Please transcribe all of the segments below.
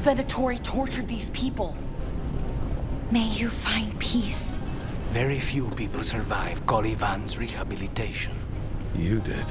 Venatori tortured these people. May you find peace. Very few people survive Calivan's rehabilitation. You did.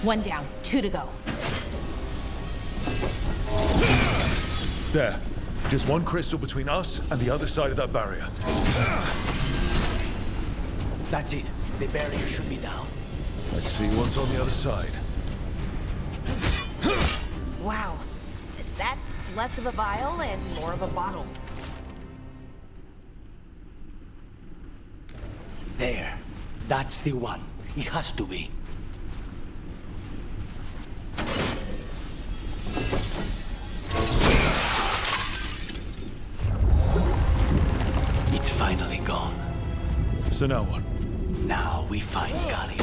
One down, 2 to go. There. Just one crystal between us and the other side of that barrier. That's it. The barrier should be down. Let's see what's on the other side. Wow. That's less of a vial and more of a bottle. There. That's the one. It has to be. It's finally gone. So now what? Now we find Calivan.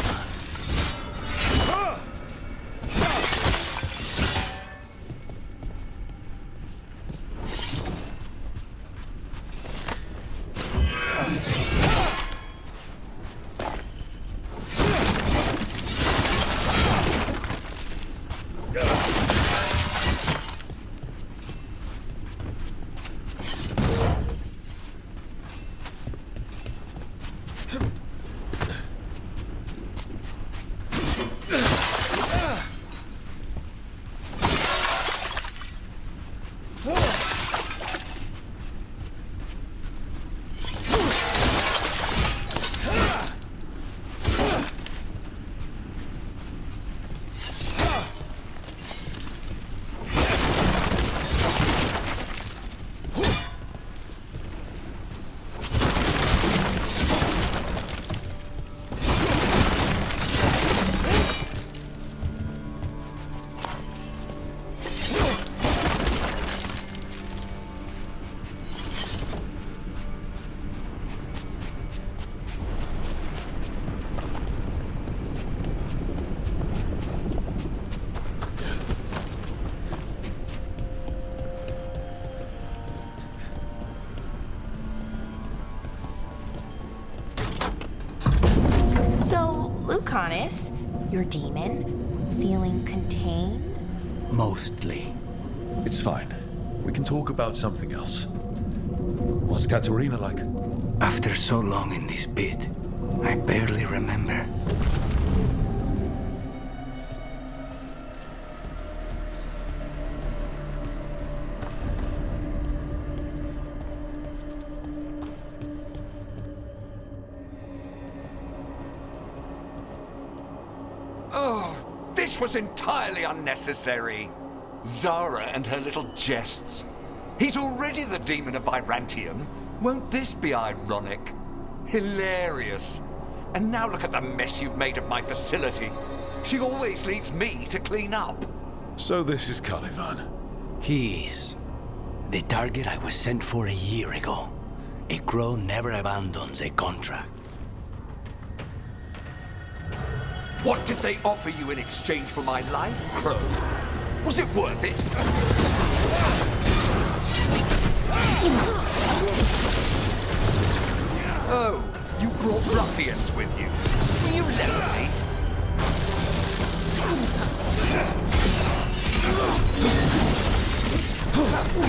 Lucanus, your demon, feeling contained? Mostly. It's fine. We can talk about something else. What's Katerina like? After so long in this pit, I barely remember. This was entirely unnecessary. Zara and her little jests. He's already the demon of Virantium. Won't this be ironic? Hilarious. And now look at the mess you've made of my facility. She always leaves me to clean up. So this is Calivan. He is. The target I was sent for a year ago. A crow never abandons a contract. What did they offer you in exchange for my life, Crow? Was it worth it? ruffians with you. Will you let me?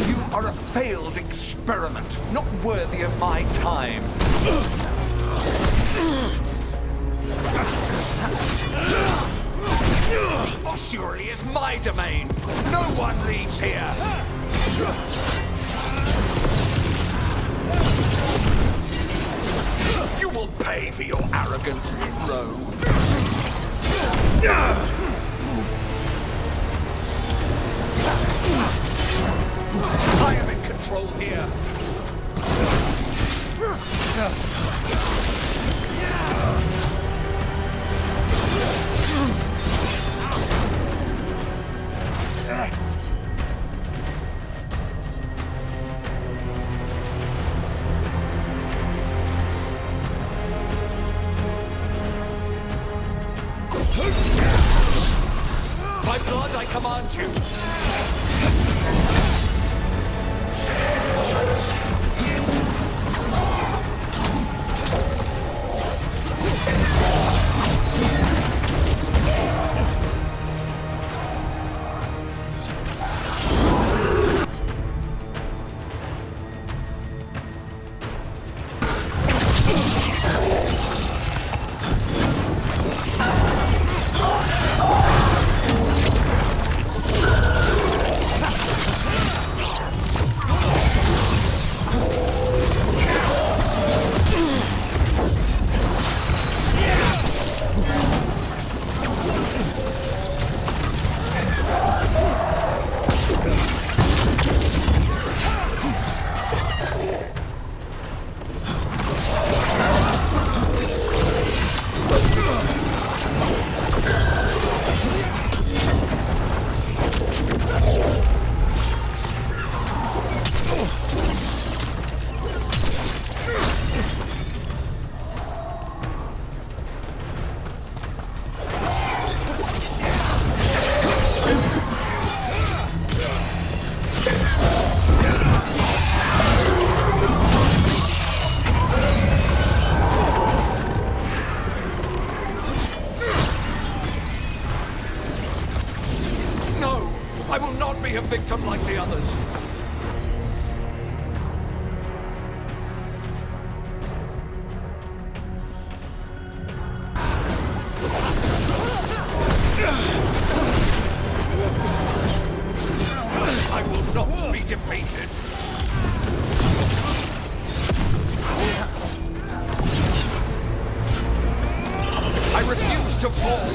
You are a failed experiment, not worthy of my time. The ossuary is my domain. No one leaves here. You will pay for your arrogance, Crow. I am in control here. By blood, I command you. I will not be a victim like the others. I will not be defeated. I refuse to fall.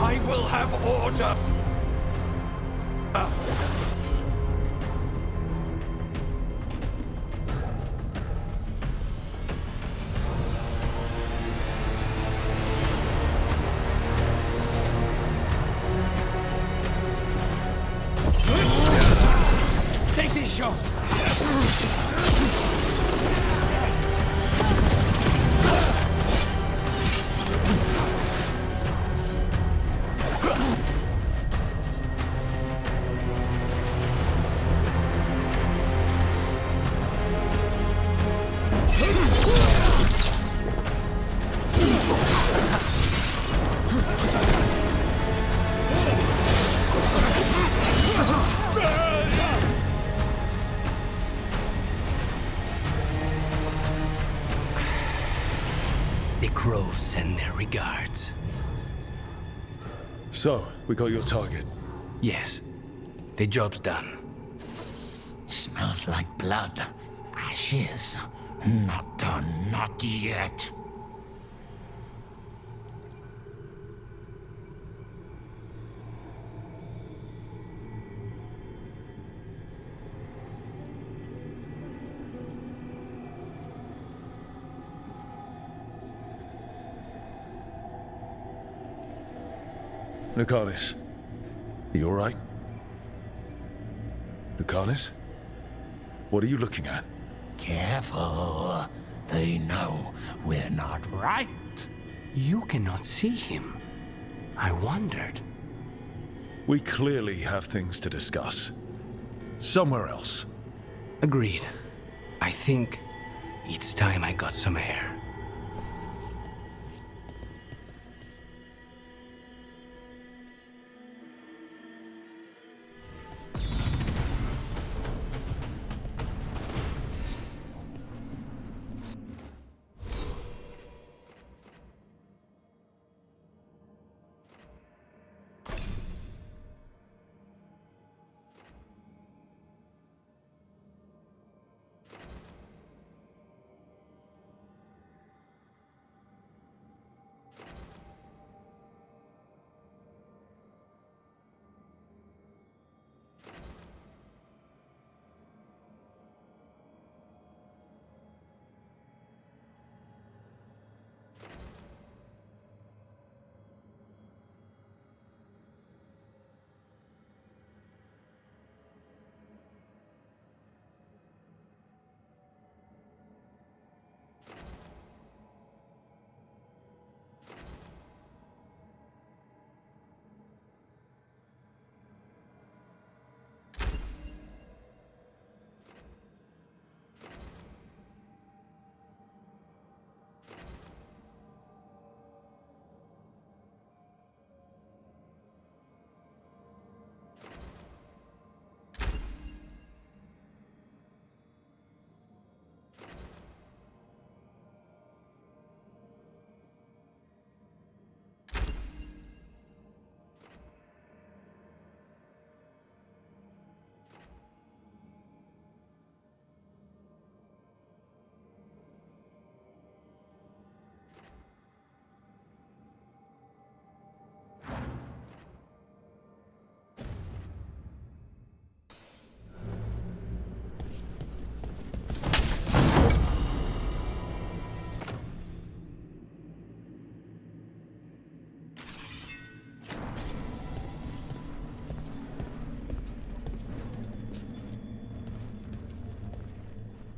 I will have order. Take this shot. The crows send their regards. So, we got your target. Yes, the job's done. Smells like blood. Ashes. Not done, not yet. Lucanus, you all right? Lucanus? What are you looking at? Careful. They know we're not right. You cannot see him. I wondered. We clearly have things to discuss. somewhere else. Agreed. I think it's time I got some air.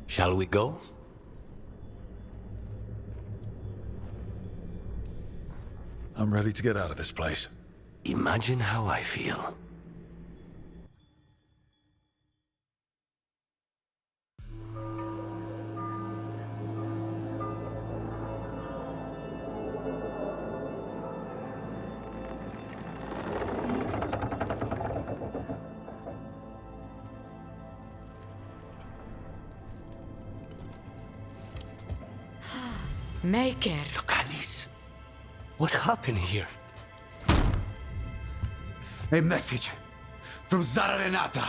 Shall we go? I'm ready to get out of this place. Imagine how I feel. Maker. Look, Alice. What happened here? A message from Zara Renata.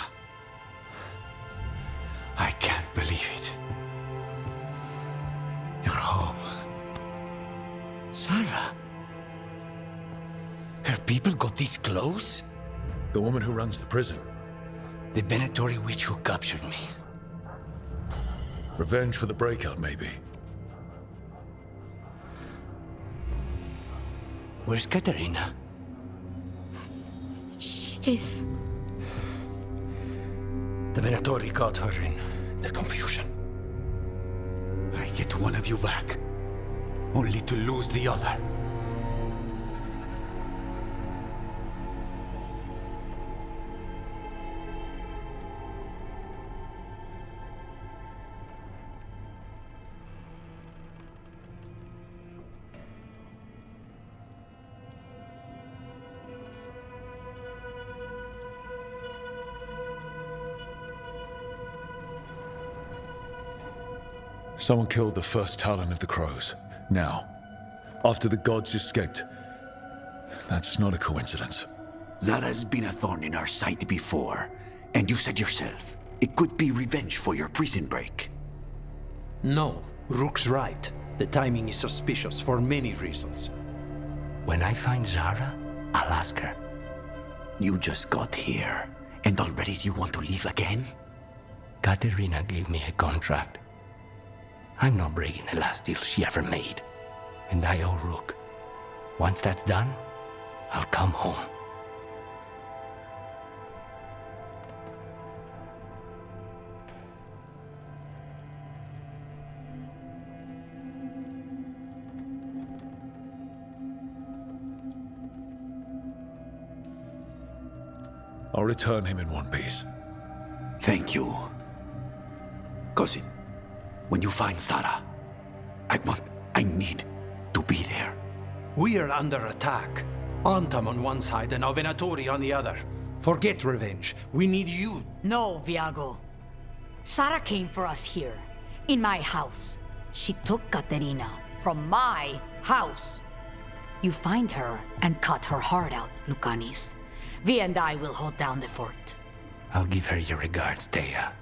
I can't believe it. You're home. Sarah? Her people got this close? The woman who runs the prison. The Venatori witch who captured me. Revenge for the breakout, maybe. Where's Katerina? She's... The Venatori caught her in the confusion. I get one of you back, only to lose the other. Someone killed the first Talon of the Crows. Now, after the gods escaped. That's not a coincidence. Zara's been a thorn in our side before, and you said yourself, it could be revenge for your prison break. No, Rook's right. The timing is suspicious for many reasons. When I find Zara, I'll ask her. You just got here, and already you want to leave again? Katerina gave me a contract. I'm not breaking the last deal she ever made. And I owe Rook. Once that's done, I'll come home. I'll return him in one piece. Thank you. Cousin, when you find Sarah, I need to be there. We are under attack. Antam on one side and Avenatori on the other. Forget revenge. We need you. No, Viago. Sara came for us here, in my house. She took Katerina from my house. You find her and cut her heart out, Lucanis. Vi and I will hold down the fort. I'll give her your regards, Thea.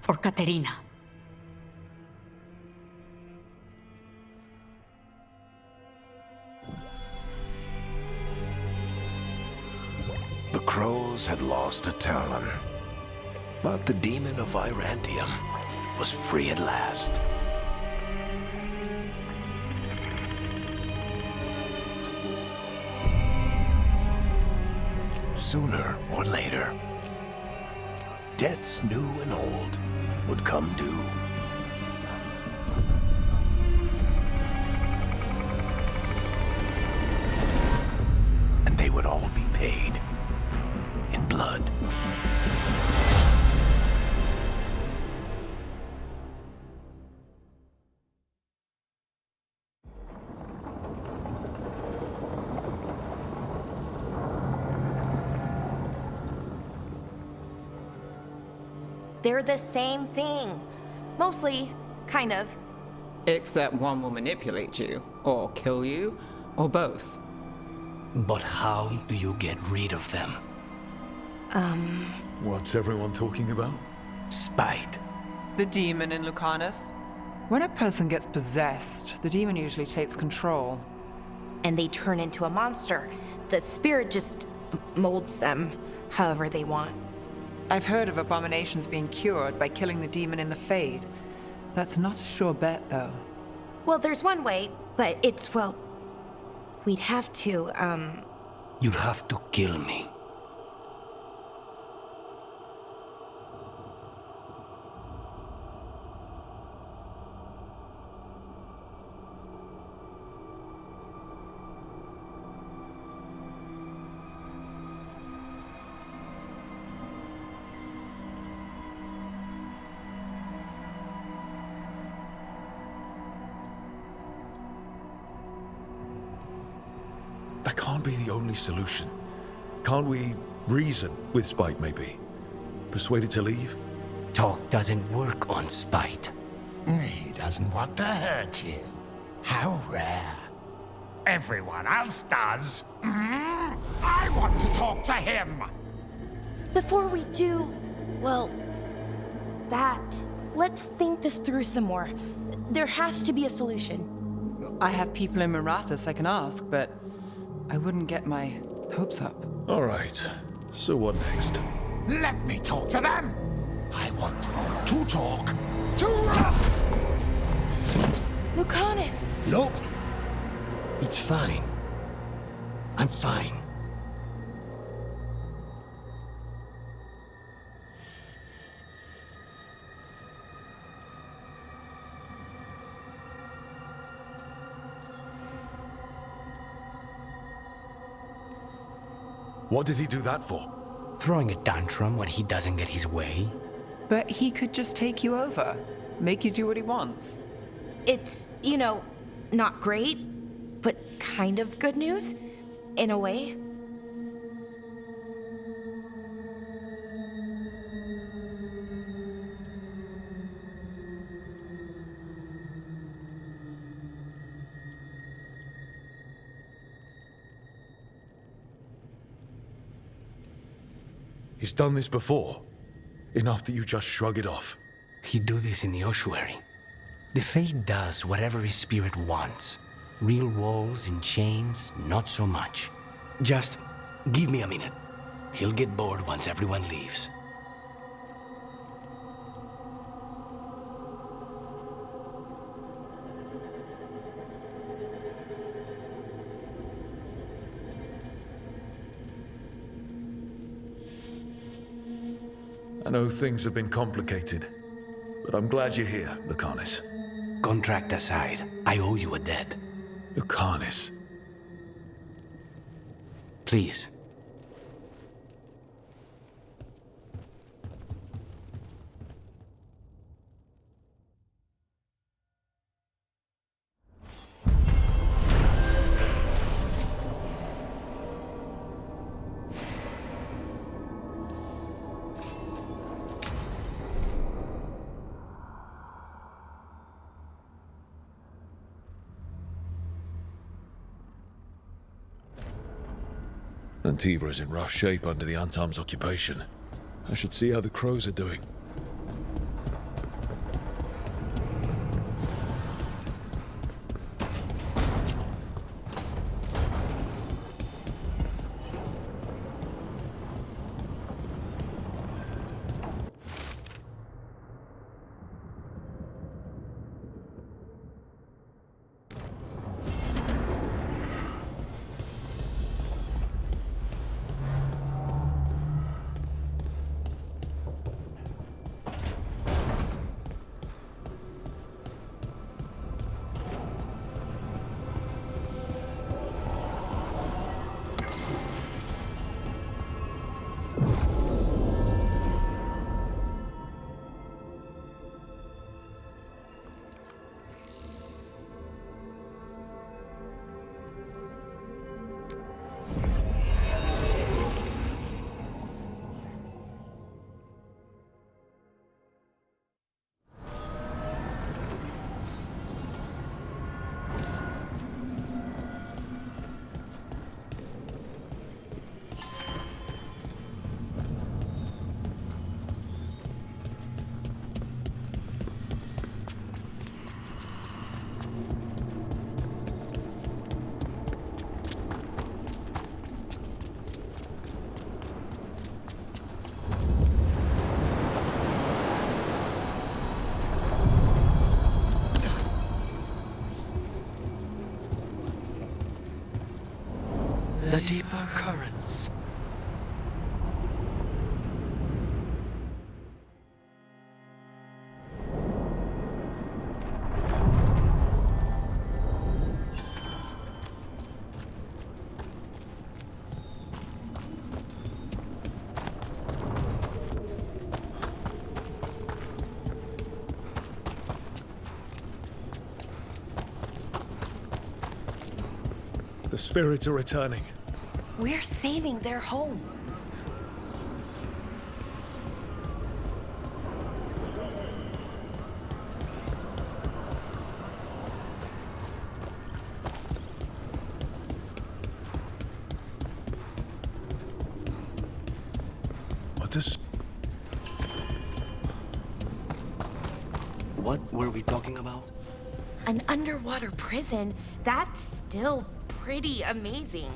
For Katerina. The crows had lost a talon, but the demon of Irantium was free at last. Sooner or later, debts new and old would come due. And they would all be paid in blood. They're the same thing. Mostly, kind of. Except one will manipulate you, or kill you, or both. But how do you get rid of them? What's everyone talking about? Spite. The demon in Lucanus. When a person gets possessed, the demon usually takes control. And they turn into a monster. The spirit just molds them however they want. I've heard of abominations being cured by killing the demon in the Fade. That's not a sure bet, though. Well, there's one way, but it's, well... We'd have to, You'll have to kill me. That can't be the only solution. Can't we reason with Spite, maybe? Persuade it to leave? Talk doesn't work on spite. He doesn't want to hurt you. How rare. Everyone else does. I want to talk to him. before we do, well, let's think this through some more. There has to be a solution. I have people in Marathas I can ask, but I wouldn't get my hopes up. All right. So what next? Let me talk to them. I want to talk to... Lucanus! Nope. It's fine. I'm fine. What did he do that for? Throwing a tantrum when he doesn't get his way? But he could just take you over, make you do what he wants. It's, not great, but kind of good news, in a way. He's done this before. Enough that you just shrug it off. He'd do this in the ossuary. The Fate does whatever his spirit wants. Real walls and chains, not so much. Just give me a minute. He'll get bored once everyone leaves. I know things have been complicated, but I'm glad you're here, Lucanus. Contract aside, I owe you a debt. Lucanus. Please. Antiva is in rough shape under the Antam's occupation. I should see how the crows are doing. The deeper currents. The spirits are returning. We're saving their home. What were we talking about? An underwater prison? That's still pretty amazing.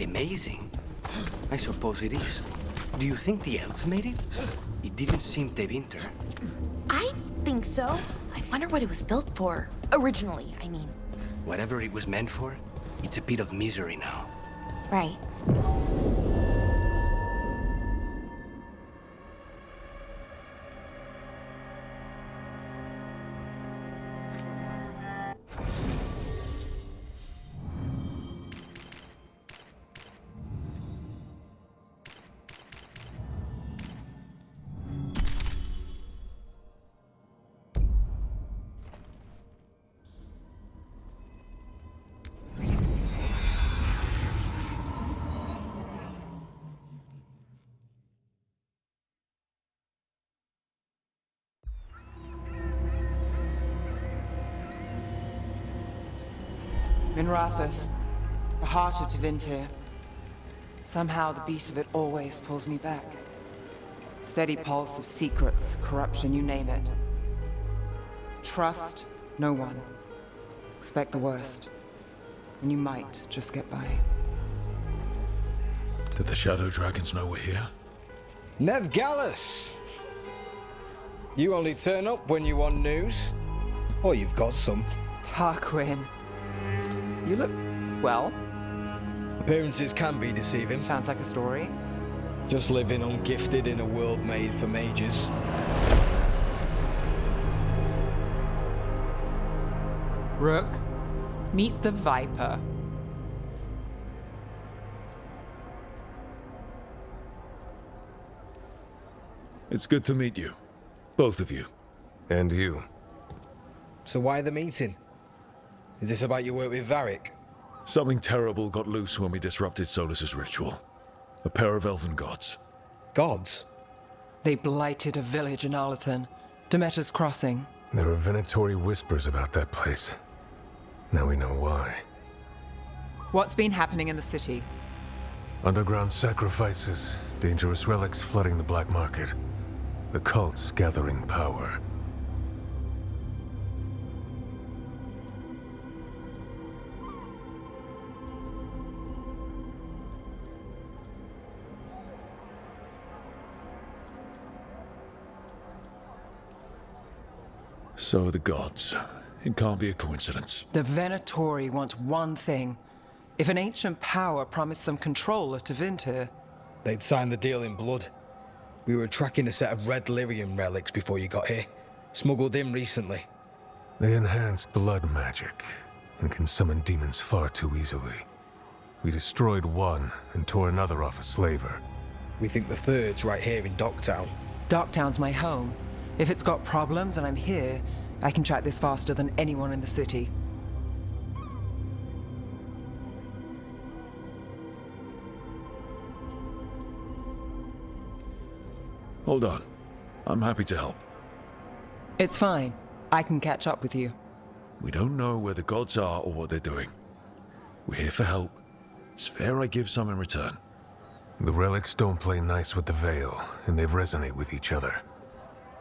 Amazing? I suppose it is. Do you think the elves made it? It didn't seem de winter. I think so. I wonder what it was built for. Originally, I mean. Whatever it was meant for, it's a pit of misery now. Right. Minrathous, the heart of Tevinter. Somehow the beat of it always pulls me back. Steady pulse of secrets, corruption, you name it. Trust no one. Expect the worst. And you might just get by. Did the Shadow Dragons know we're here? Nev Gallus! You only turn up when you want news. Or you've got some. Tarquin. You look well. Appearances can be deceiving. Sounds like a story. Just living ungifted in a world made for mages. Rook, meet the Viper. It's good to meet you. Both of you. And you. So why the meeting? Is this about your work with Varric? Something terrible got loose when we disrupted Solus's ritual. A pair of elven gods. Gods? They blighted a village in Arlathan, Demeter's Crossing. There are venatory whispers about that place. Now we know why. What's been happening in the city? Underground sacrifices, dangerous relics flooding the black market. The cults gathering power. So the gods. It can't be a coincidence. The Venatori want one thing. If an ancient power promised them control of Tevinter, They'd signed the deal in blood. We were tracking a set of red lyrium relics before you got here. Smuggled in recently. They enhance blood magic and can summon demons far too easily. We destroyed one and tore another off a slaver. We think the third's right here in Docktown. Docktown's my home. If it's got problems and I'm here, I can track this faster than anyone in the city. Hold on. I'm happy to help. It's fine. I can catch up with you. We don't know where the gods are or what they're doing. We're here for help. It's fair I give some in return. The relics don't play nice with the Veil, and they resonate with each other.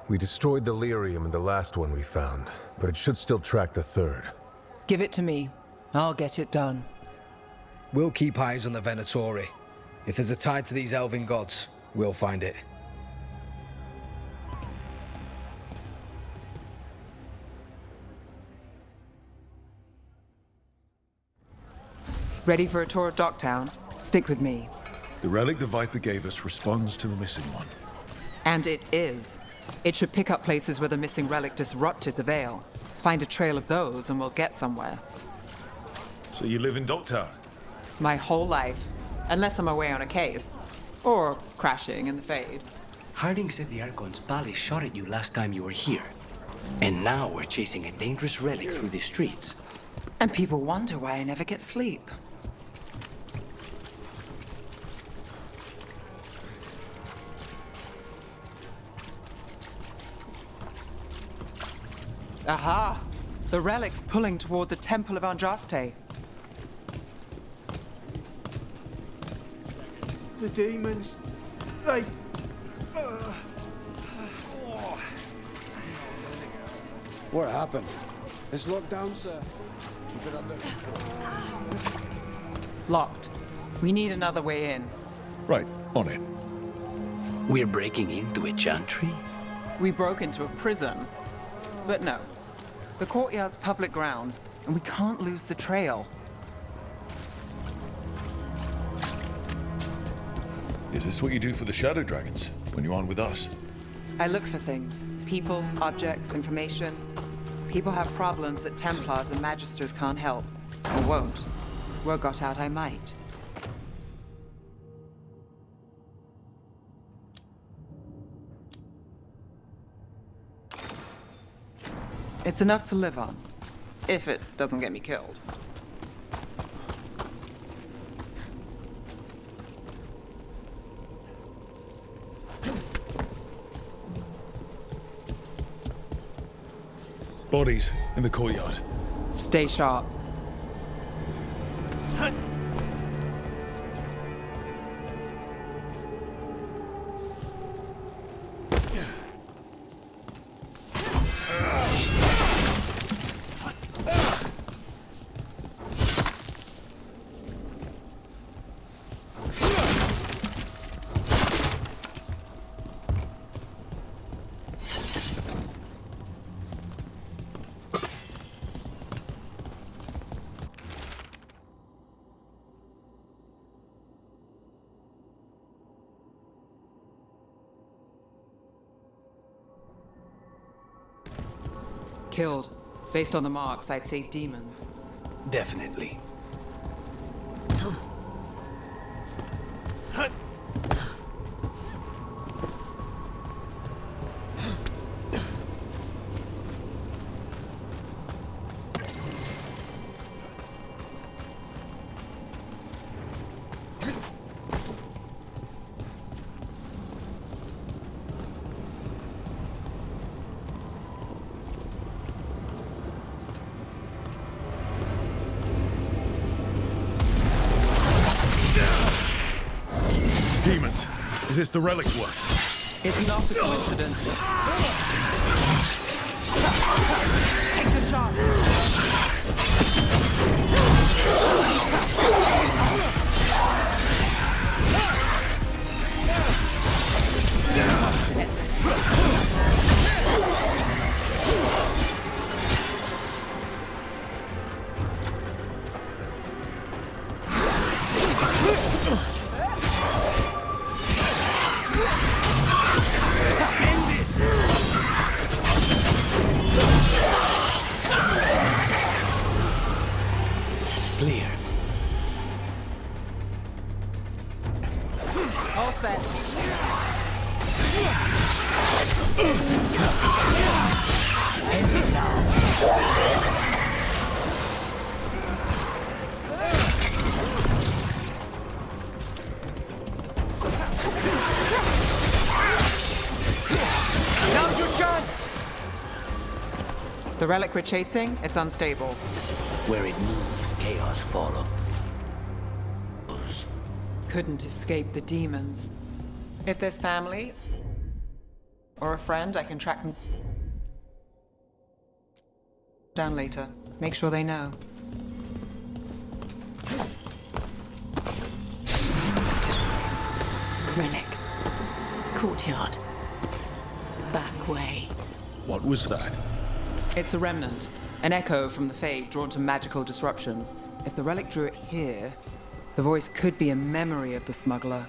We destroyed the lyrium in the last one we found, but it should still track the third. Give it to me. I'll get it done. We'll keep eyes on the Venatori. If there's a tie to these elven gods, we'll find it. Ready for a tour of Docktown? Stick with me. The relic the Viper gave us responds to the missing one. And it is. It should pick up places where the missing relic disrupted the Veil. Find a trail of those and we'll get somewhere. So you live in Docktown? My whole life. Unless I'm away on a case. Or crashing in the Fade. Harding said the Archon's palace shot at you last time you were here. And now we're chasing a dangerous relic through the streets. And people wonder why I never get sleep. Aha! The relic's pulling toward the Temple of Andraste. The demons, they... What happened? It's locked down, sir. Keep it under control. Locked. We need another way in. Right, on it. We're breaking into a chantry? We broke into a prison. But no. The courtyard's public ground, and we can't lose the trail. Is this what you do for the Shadow Dragons, when you aren't with us? I look for things. People, objects, information. People have problems that Templars and Magisters can't help. Or won't. Word got out I might. It's enough to live on. If it doesn't get me killed. Bodies in the courtyard. Stay sharp. Killed. Based on the marks, I'd say demons. Definitely. Demons, is this the relic work? It's not a coincidence. Take the shot! Clear. All set. Now's your chance! The relic we're chasing, it's unstable. Where it moves, chaos follows. Couldn't escape the demons. If there's family or a friend, I can track them down later. Make sure they know. Relic. Courtyard. Back way. What was that? It's a remnant. An echo from the Fade drawn to magical disruptions. If the relic drew it here, the voice could be a memory of the smuggler.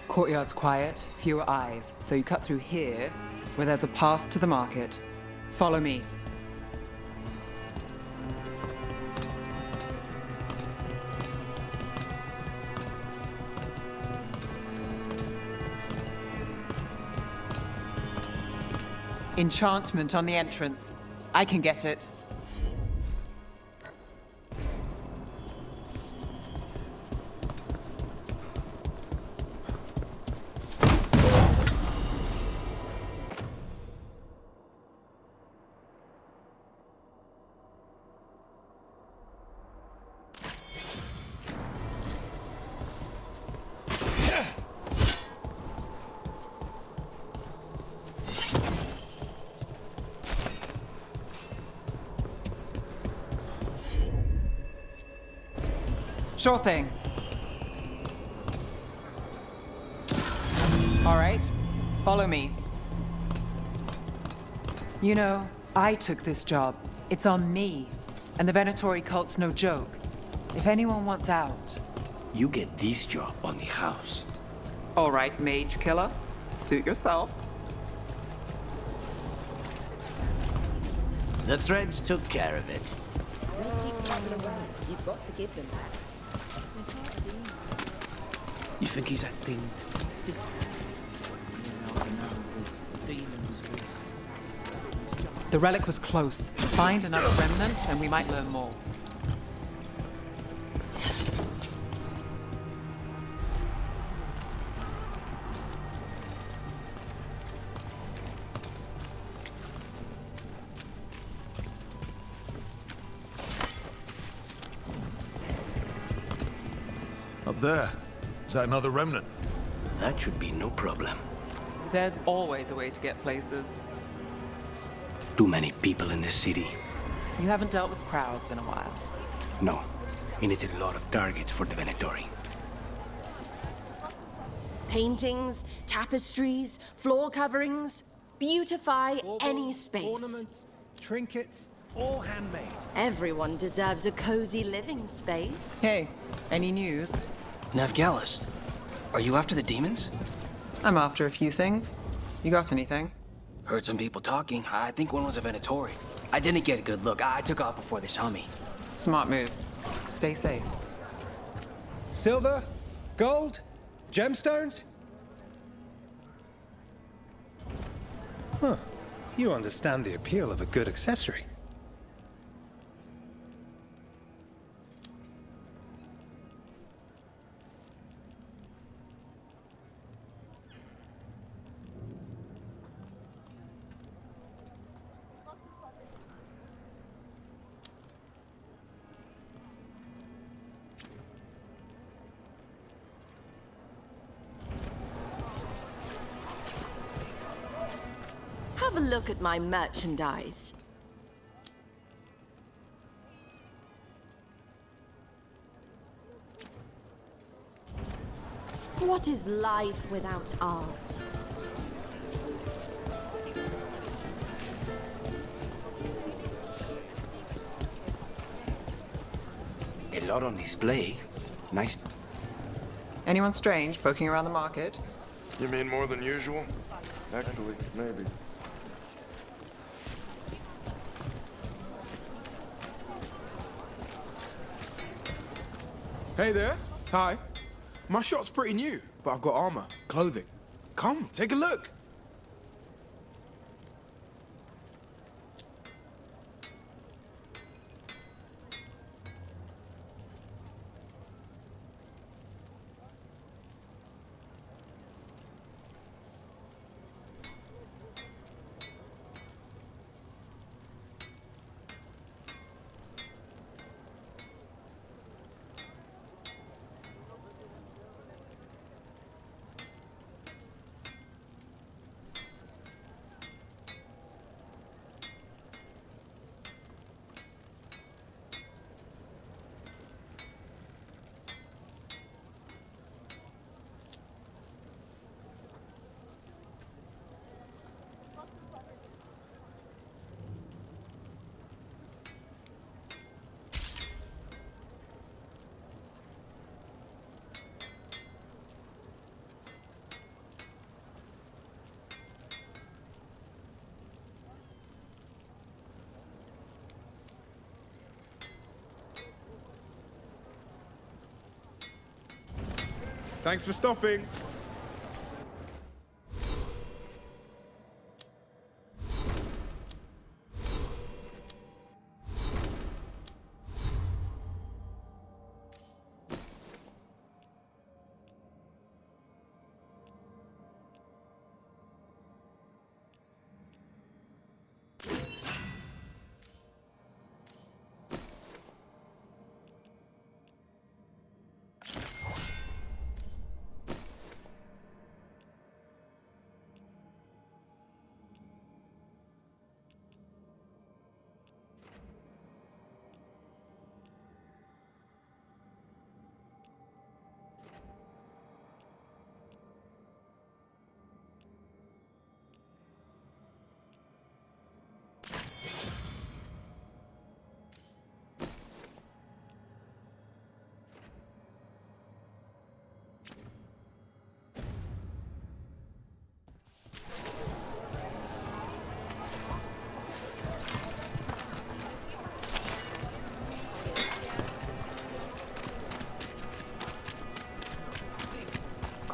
Courtyard's quiet, fewer eyes, so you cut through here, where there's a path to the market. Follow me. Enchantment on the entrance. I can get it. Sure thing. All right, follow me. You know, I took this job. It's on me. And the Venatori cult's no joke. If anyone wants out... You get this job on the house. All right, mage killer. Suit yourself. The threads took care of it. You've got to give them that. You think he's acting? The relic was close. Find another remnant and we might learn more. Up there. Is that another remnant? That should be no problem. There's always a way to get places. Too many people in this city. You haven't dealt with crowds in a while. No. And it's a lot of targets for the Venatori. Paintings, tapestries, floor coverings. Beautify any space. Ornaments, trinkets, all handmade. Everyone deserves a cozy living space. Hey, any news? Navgalis, are you after the demons? I'm after a few things. You got anything? Heard some people talking. I think one was a Venatori. I didn't get a good look. I took off before they saw me. Smart move. Stay safe. Silver? Gold? Gemstones? Huh. You understand the appeal of a good accessory. have a look at my merchandise. What is life without art? A lot on display. Nice. Anyone strange poking around the market? You mean more than usual? Actually, maybe. Hey there. Hi. My shop's pretty new, but I've got armor, clothing. Come, take a look. Thanks for stopping.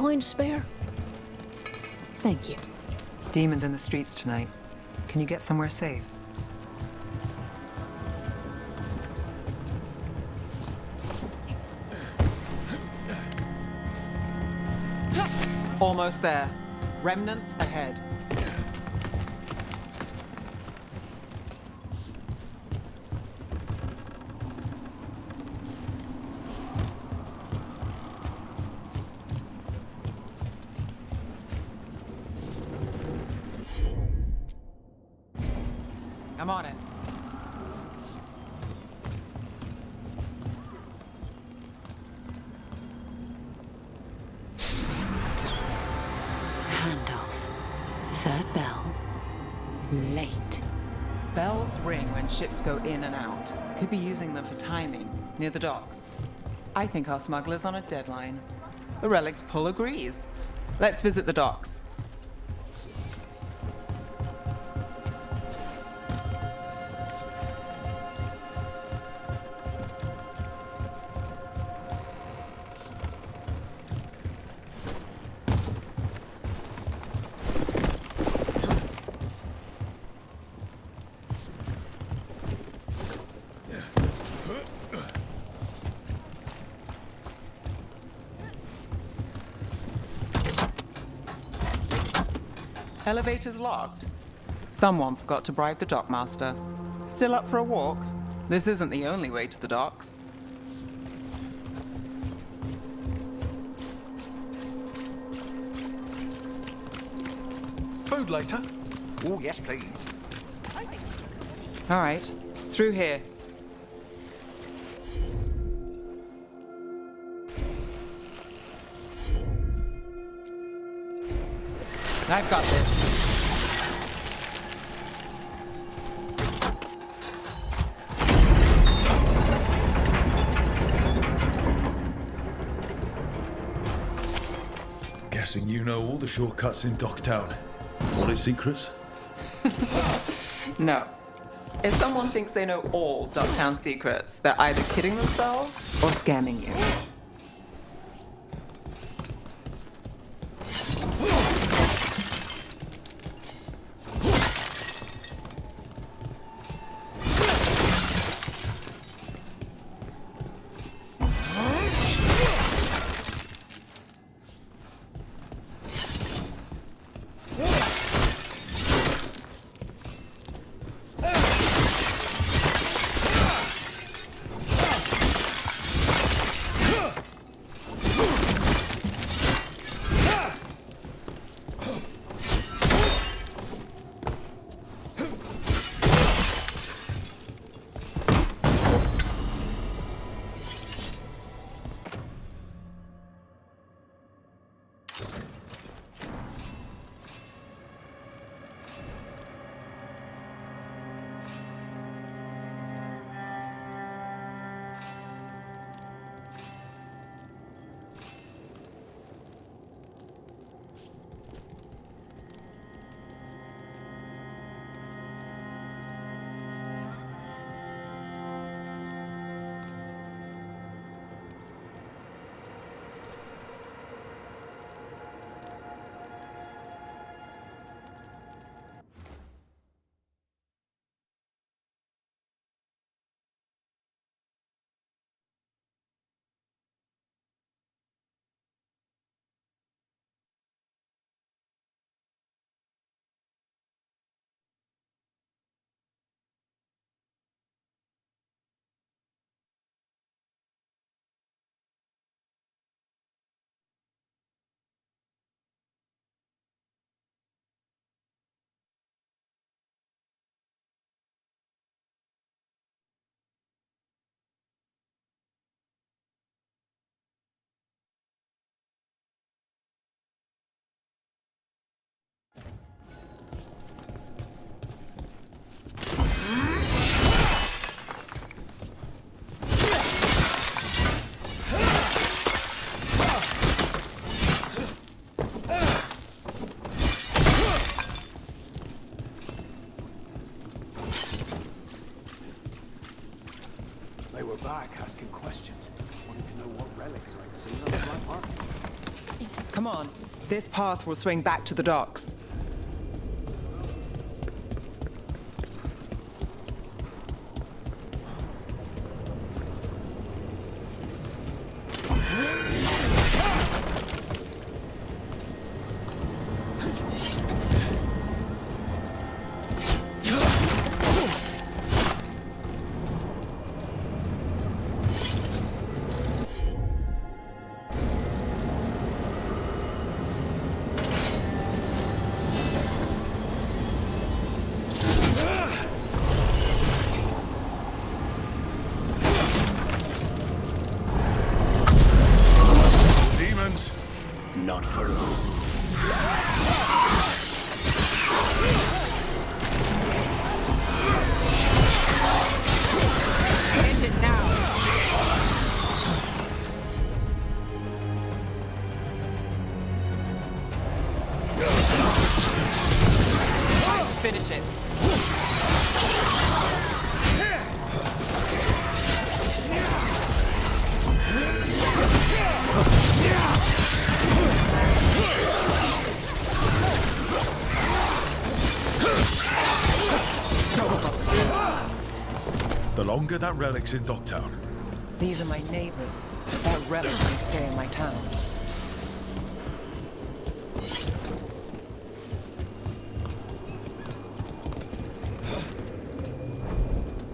Coin spare? Thank you. Demons in the streets tonight. Can you get somewhere safe? Almost there. Remnants ahead. I'm on it. Handoff. Third bell. Late. Bells ring when ships go in and out. Could be using them for timing, near the docks. I think our smuggler's on a deadline. The Relic's pull agrees. Let's visit the docks. Elevator's locked. Someone forgot to bribe the dockmaster. Still up for a walk? This isn't the only way to the docks. Food later. Oh, yes, please. All right, through here. I've got this. Guessing you know all the shortcuts in Docktown. All its secrets? No. If someone thinks they know all Ducktown secrets, they're either kidding themselves or scamming you. They were back asking questions. Wanted to know what relics I'd seen on the black market. Come on. This path will swing back to the docks. Not for long. End it now. Finish it. The longer that relic's in Docktown. These are my neighbors. That relic may stay in my town.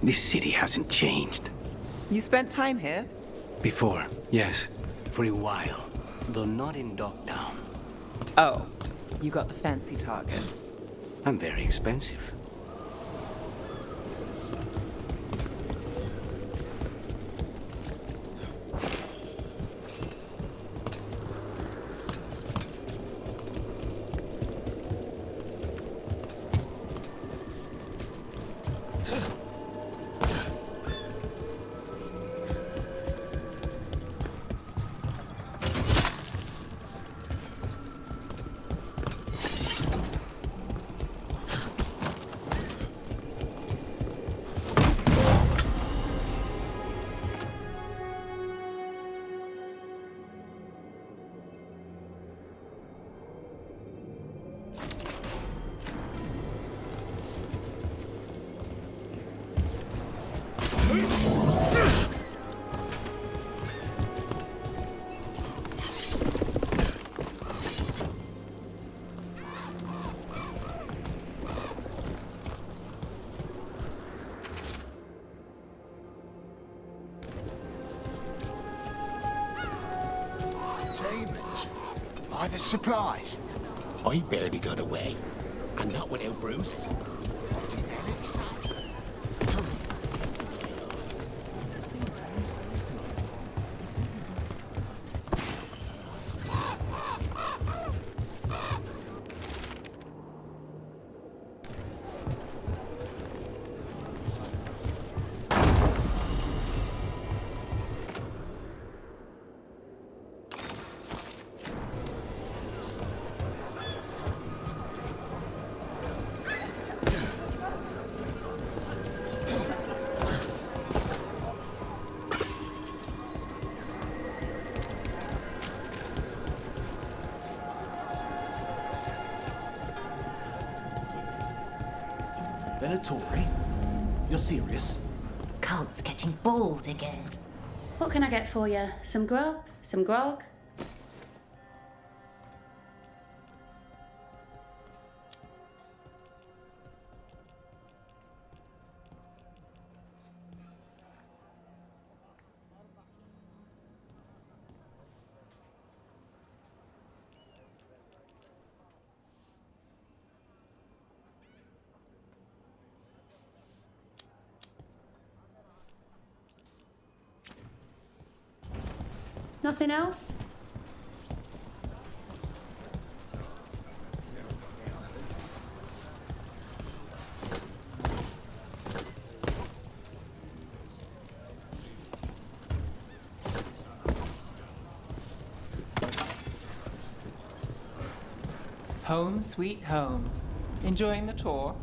This city hasn't changed. You spent time here? Before, yes. For a while. Though not in Docktown. Oh, you got the fancy targets. I'm very expensive. Demons? By the supplies? I barely got away. And not without bruises. What the hell is that? Venatori? You're serious? Cult's getting bold again. What can I get for you? Some grub? Some grog? Nothing else? Home sweet home. Enjoying the tour?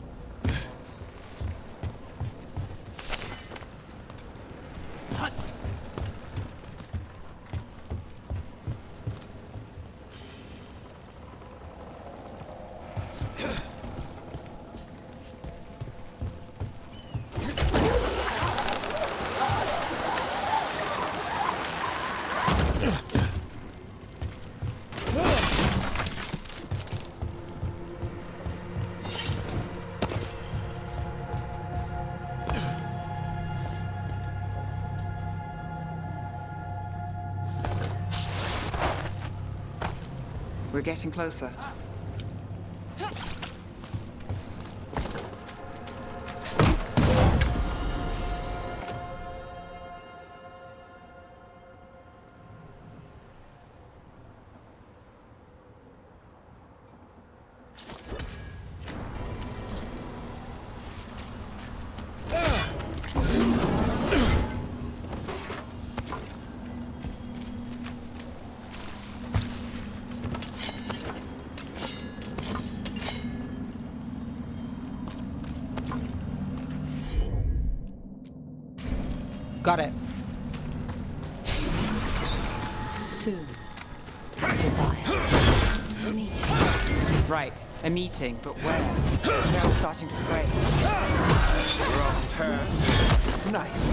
We're getting closer. Got it. Soon. Goodbye. A meeting. Right, a meeting, but where? The trail's starting to fray. Wrong turn. Nice.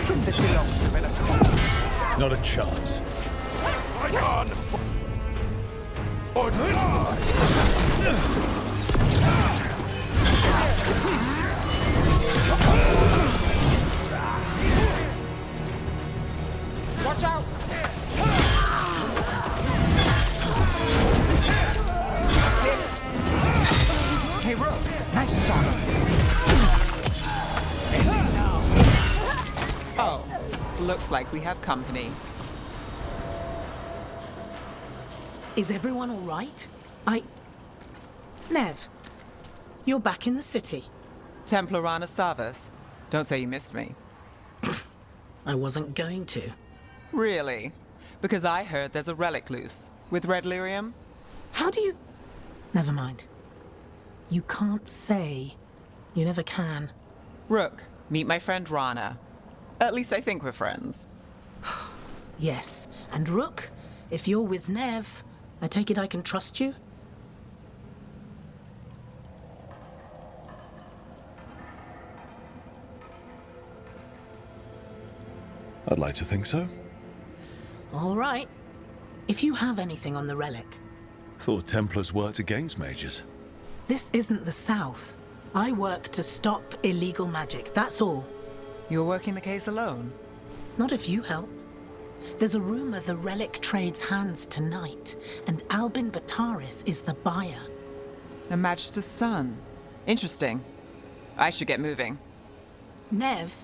Shouldn't this belong to Venatori? Not a chance. On! Or die! Watch out! Looks like we have company. Is everyone all right? Nev, you're back in the city. Templar Rana Savas. Don't say you missed me. I wasn't going to. Really? Because I heard there's a relic loose. With red lyrium? How do you... Never mind. You can't say. You never can. Rook, meet my friend Rana. At least I think we're friends. Yes, and Rook, if you're with Nev, I take it I can trust you? I'd like to think so. All right. If you have anything on the relic. Thought Templars worked against mages. This isn't the South. I work to stop illegal magic, that's all. You're working the case alone? Not if you help. There's a rumor the relic trades hands tonight, and Albin Bataris is the buyer. A Magister's son. Interesting. I should get moving. Nev?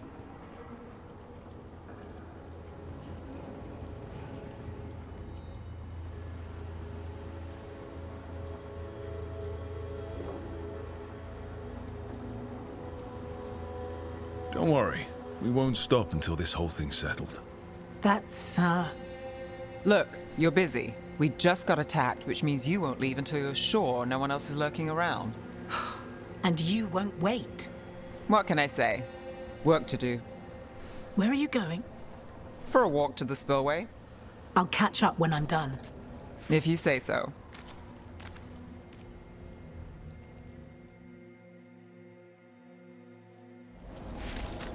Don't worry. We won't stop until this whole thing's settled. That's, Look, you're busy. We just got attacked, which means you won't leave until you're sure no one else is lurking around. And you won't wait. What can I say? Work to do. Where are you going? For a walk to the spillway. I'll catch up when I'm done. If you say so.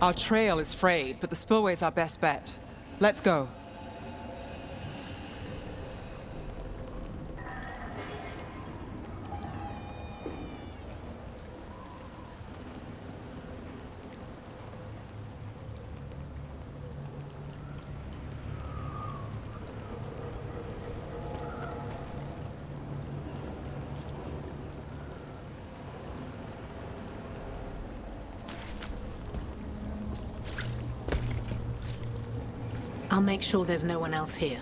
Our trail is frayed, but the spillway's our best bet. Let's go. I'll make sure there's no one else here.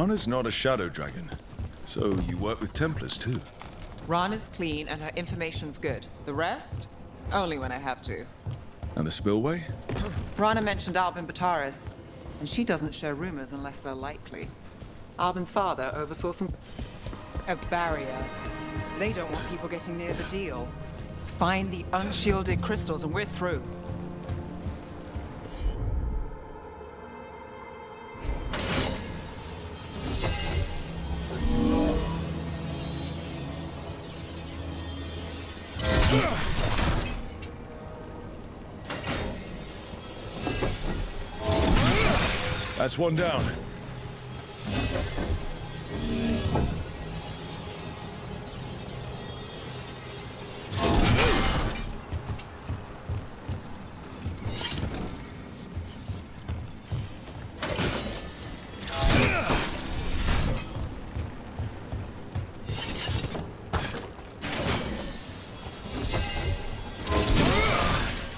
Rana's not a shadow dragon, so you work with Templars too. Rana's clean and her information's good. The rest? Only when I have to. And the spillway? Rana mentioned Albin Bataris, and she doesn't share rumors unless they're likely. Albin's father oversaw a barrier. They don't want people getting near the deal. Find the unshielded crystals and we're through. That's one down.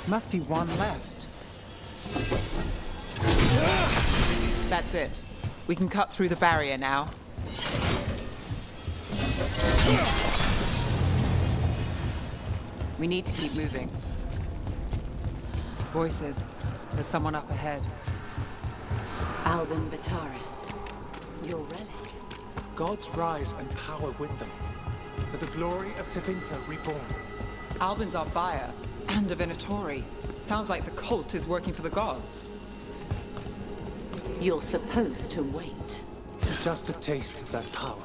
Must be one left. That's it. We can cut through the barrier now. We need to keep moving. Voices. There's someone up ahead. Albin Bataris. Your relic. Gods rise and power with them. For the glory of Tevinter reborn. Albin's our buyer, and a Venatori. Sounds like the cult is working for the gods. You're supposed to wait. Just a taste of that power.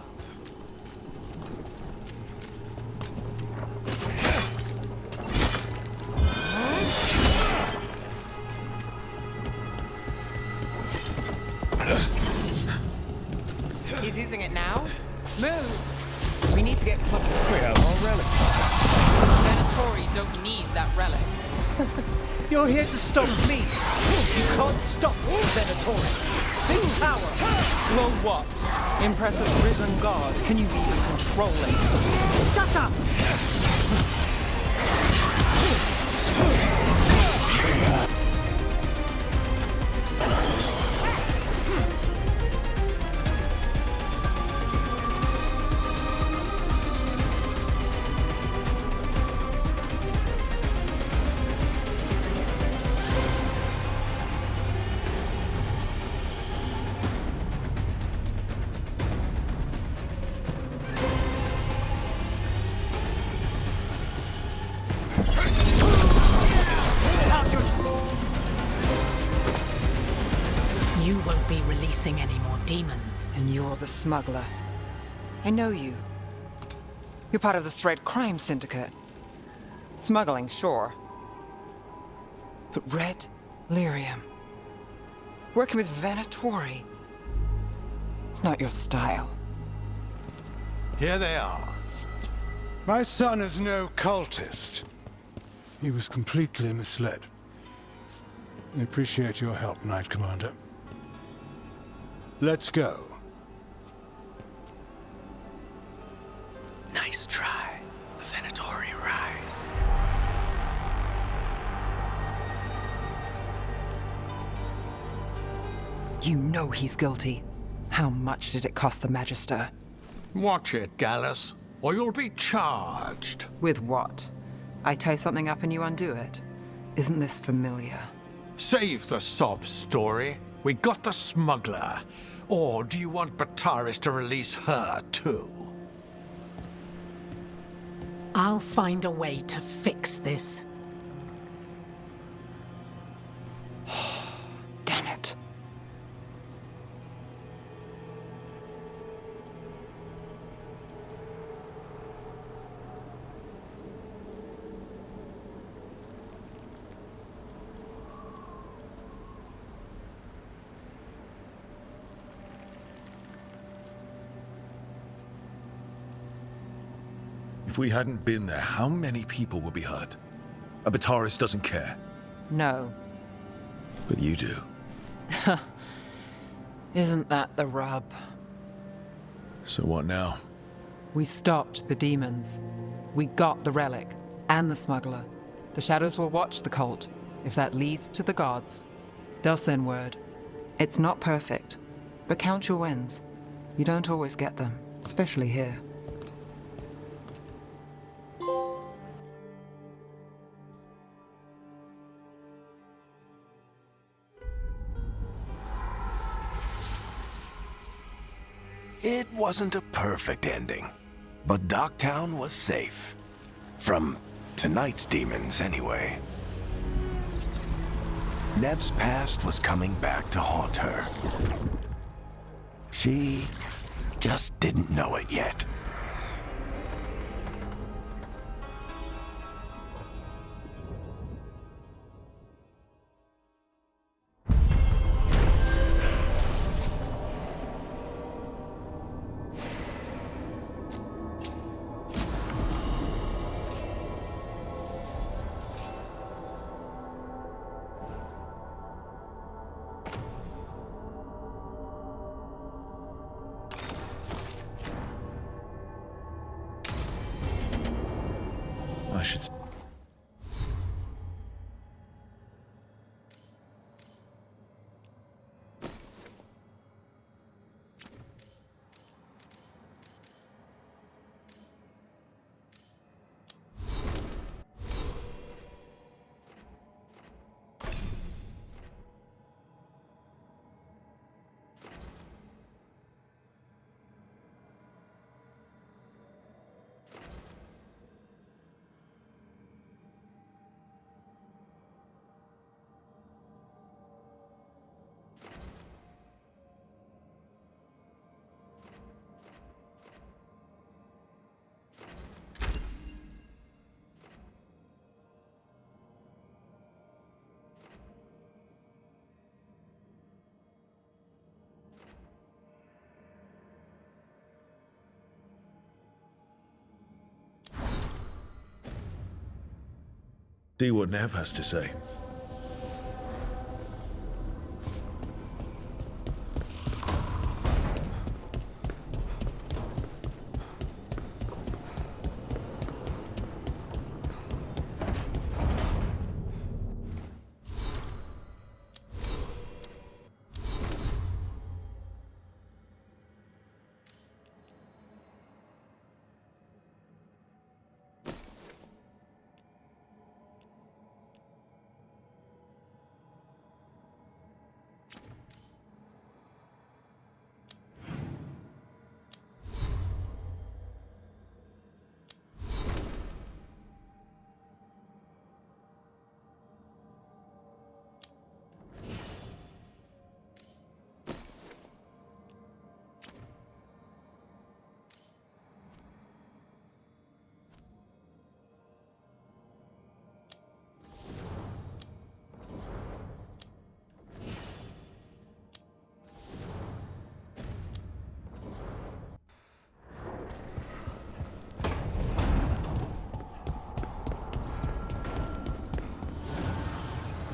He's using it now? Move! We need to get close. We have our relic. Venatori don't need that relic. You're here to stop me. You can't stop Venatori. This tower. Well, what? Impress a risen god. Can you even control it? Shut up! You won't be releasing any more demons. And you're the smuggler. I know you. You're part of the Thread Crime Syndicate. Smuggling, sure. But Red Lyrium. Working with Venatori. It's not your style. Here they are. My son is no cultist. He was completely misled. I appreciate your help, Knight Commander. Let's go. Nice try. The Venatori rise. You know he's guilty. How much did it cost the Magister? Watch it, Gallus, or you'll be charged. With what? I tie something up and you undo it. Isn't this familiar? Save the sob story. We got the smuggler. Or do you want Bataris to release her, too? I'll find a way to fix this. Damn it. If we hadn't been there, how many people would be hurt? Bataris doesn't care. No. But you do. Isn't that the rub? So what now? We stopped the demons. We got the relic and the smuggler. The shadows will watch the cult. If that leads to the gods, they'll send word. It's not perfect, but count your wins. You don't always get them, especially here. It wasn't a perfect ending, but Docktown was safe. From tonight's demons, anyway. Nev's past was coming back to haunt her. She just didn't know it yet. I should... See what Nev has to say.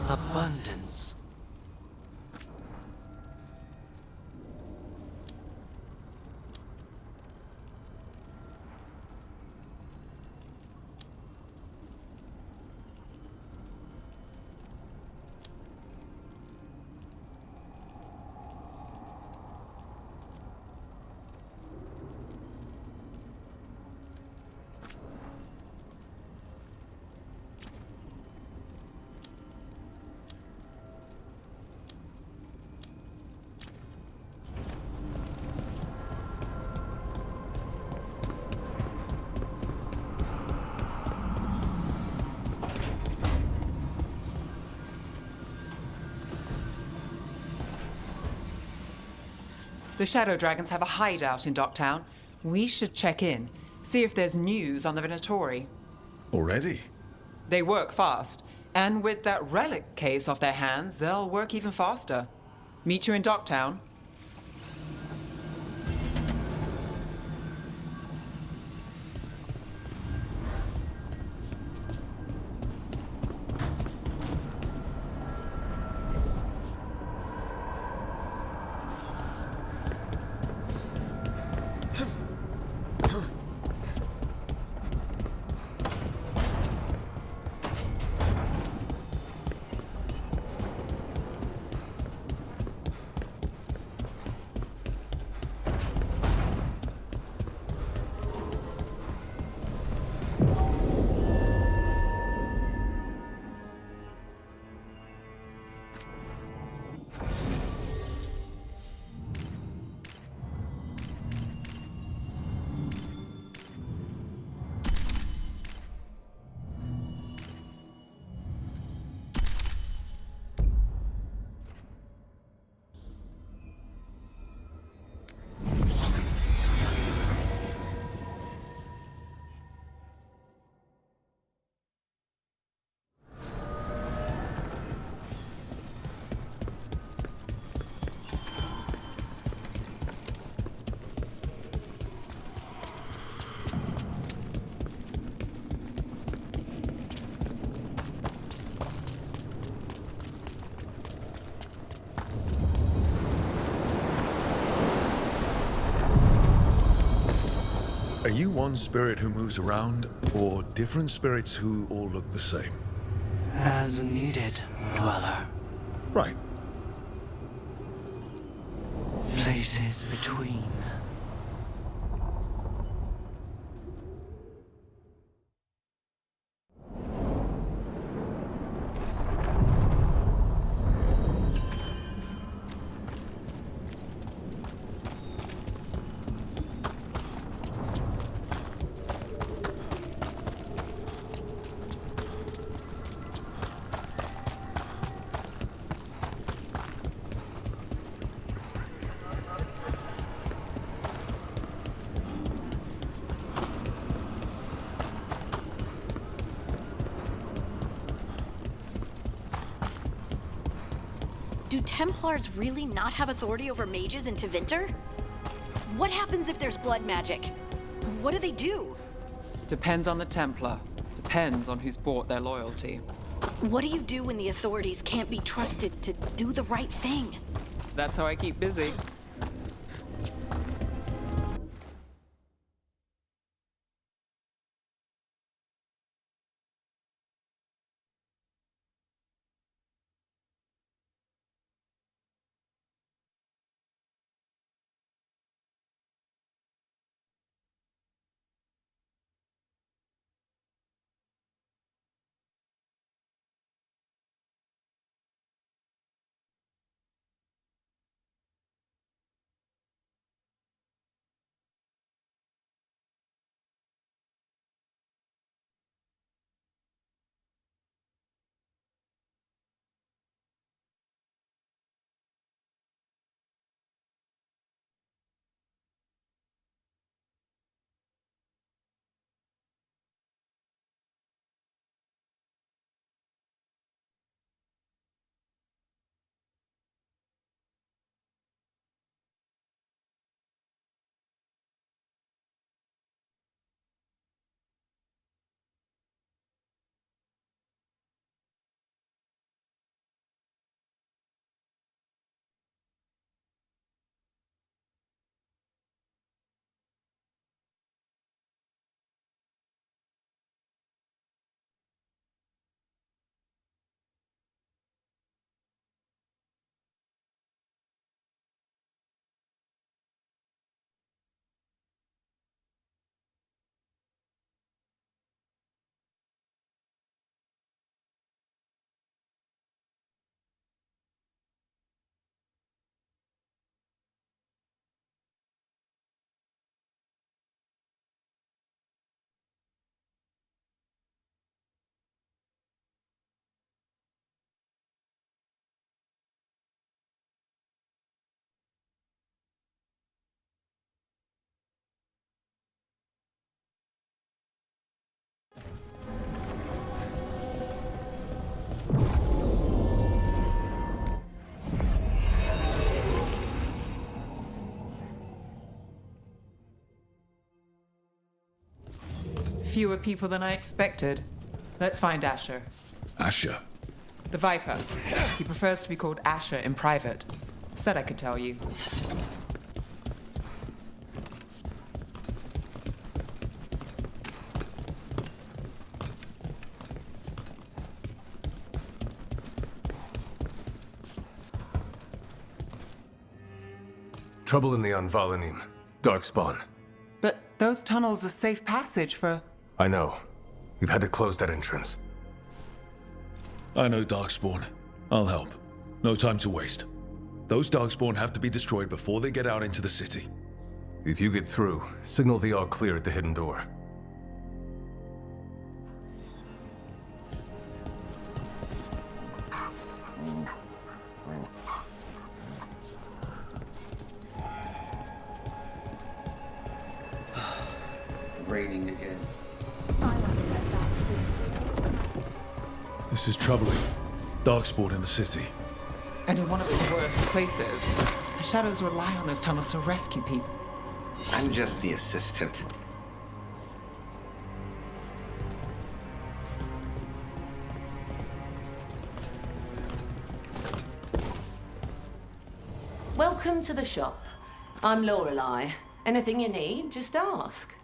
Abundance. The Shadow Dragons have a hideout in Docktown. We should check in, see if there's news on the Venatori. Already? They work fast, and with that relic case off their hands, they'll work even faster. Meet you in Docktown. Are you one spirit who moves around, or different spirits who all look the same? As needed, Dweller. Right. Places between. Do Templars really not have authority over mages in Tevinter? What happens if there's blood magic? What do they do? Depends on the Templar. Depends on who's bought their loyalty. What do you do when the authorities can't be trusted to do the right thing? That's how I keep busy. Fewer people than I expected. Let's find Asher. Asher? The Viper. He prefers to be called Asher in private. Said I could tell you. Trouble in the Unraveling. Darkspawn. But those tunnels are safe passage for... I know. We've had to close that entrance. I know Darkspawn. I'll help. No time to waste. Those Darkspawn have to be destroyed before they get out into the city. If you get through, signal the all clear at the hidden door. Raining again. This is troubling. Darkspawn in the city. And in one of the worst places. The shadows rely on those tunnels to rescue people. I'm just the assistant. Welcome to the shop. I'm Lorelei. Anything you need, just ask.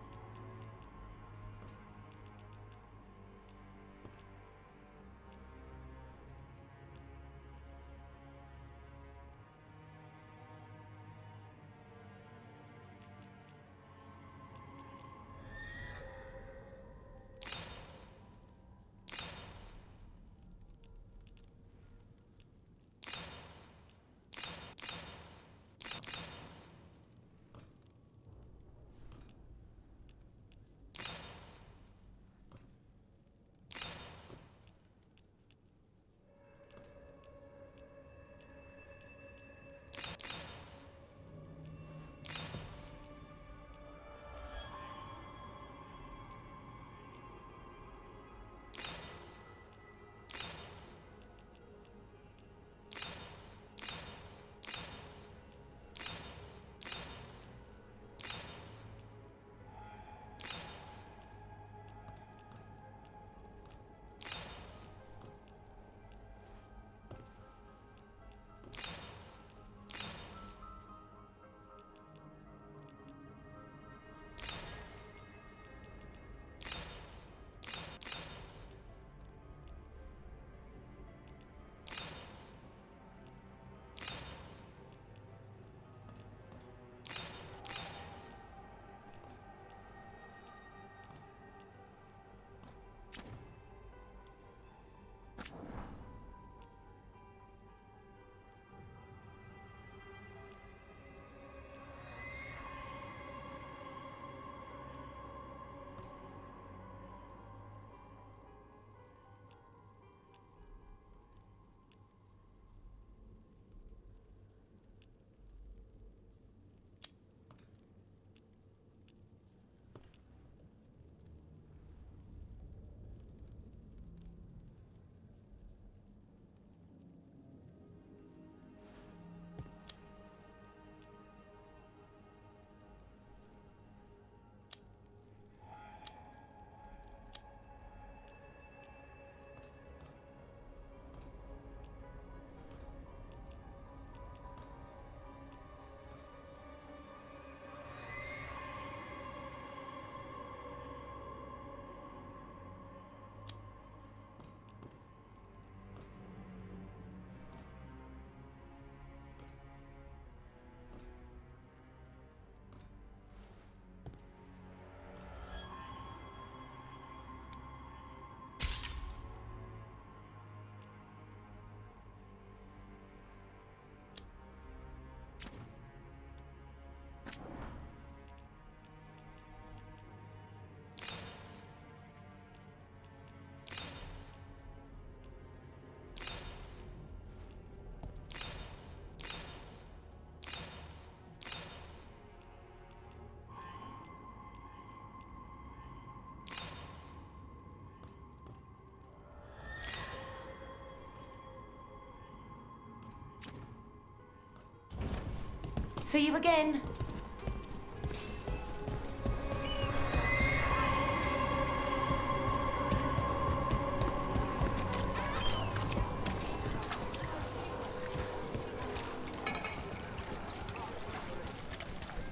See you again.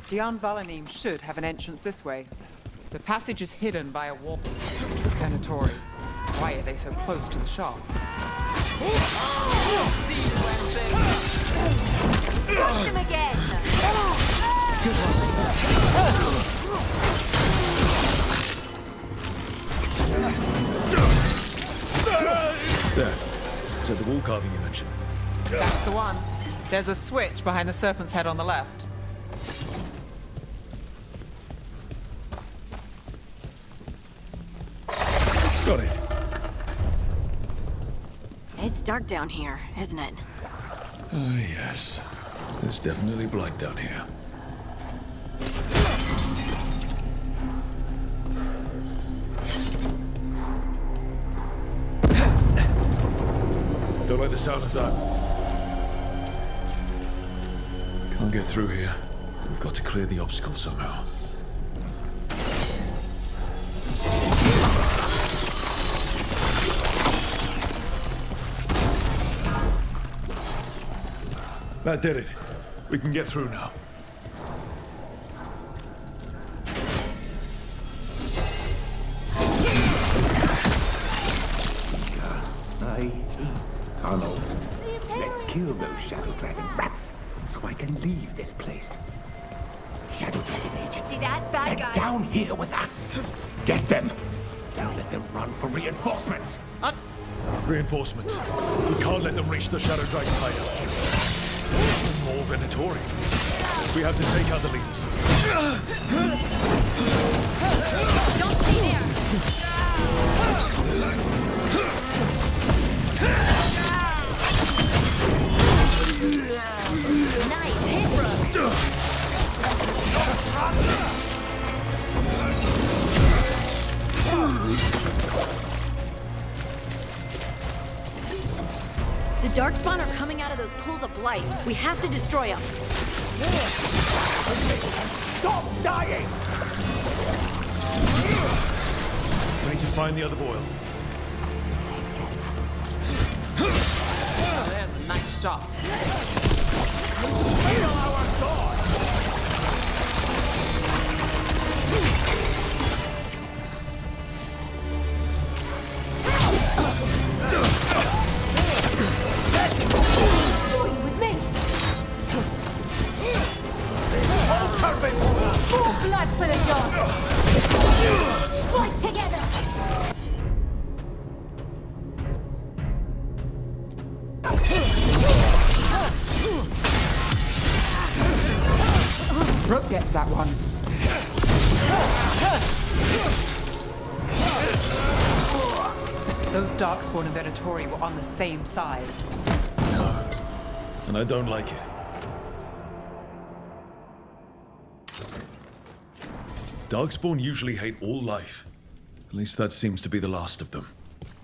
The Unraveling should have an entrance this way. The passage is hidden by a wall. Venatori. Why are they so close to the shop? Got him again! Good There. Is that the wall carving you mentioned? That's the one. There's a switch behind the serpent's head on the left. Got it. It's dark down here, isn't it? Ah, yes. It's definitely black down here. Don't like the sound of that. Can't get through here. We've got to clear the obstacle somehow. That did it. We can get through now. I hate tunnels. Let's kill those shadow dragon rats so I can leave this place. Shadow dragon agents. See that? Bad Get guys. down here with us. Get them. Don't let them run for reinforcements. Reinforcements. We can't let them reach the Shadow Dragon hideout. More Venatori. We have to take out the leaders. Don't stay there! Nice hit, Rook! The Darkspawn are coming out of those pools of blight. We have to destroy them. Stop dying! We need to find the other boil. There's a nice shot. Kill our god! With me. More blood for the dog. Fight together. Rook gets that one. Those Darkspawn and Venatori were on the same side. And I don't like it. Darkspawn usually hate all life. At least that seems to be the last of them.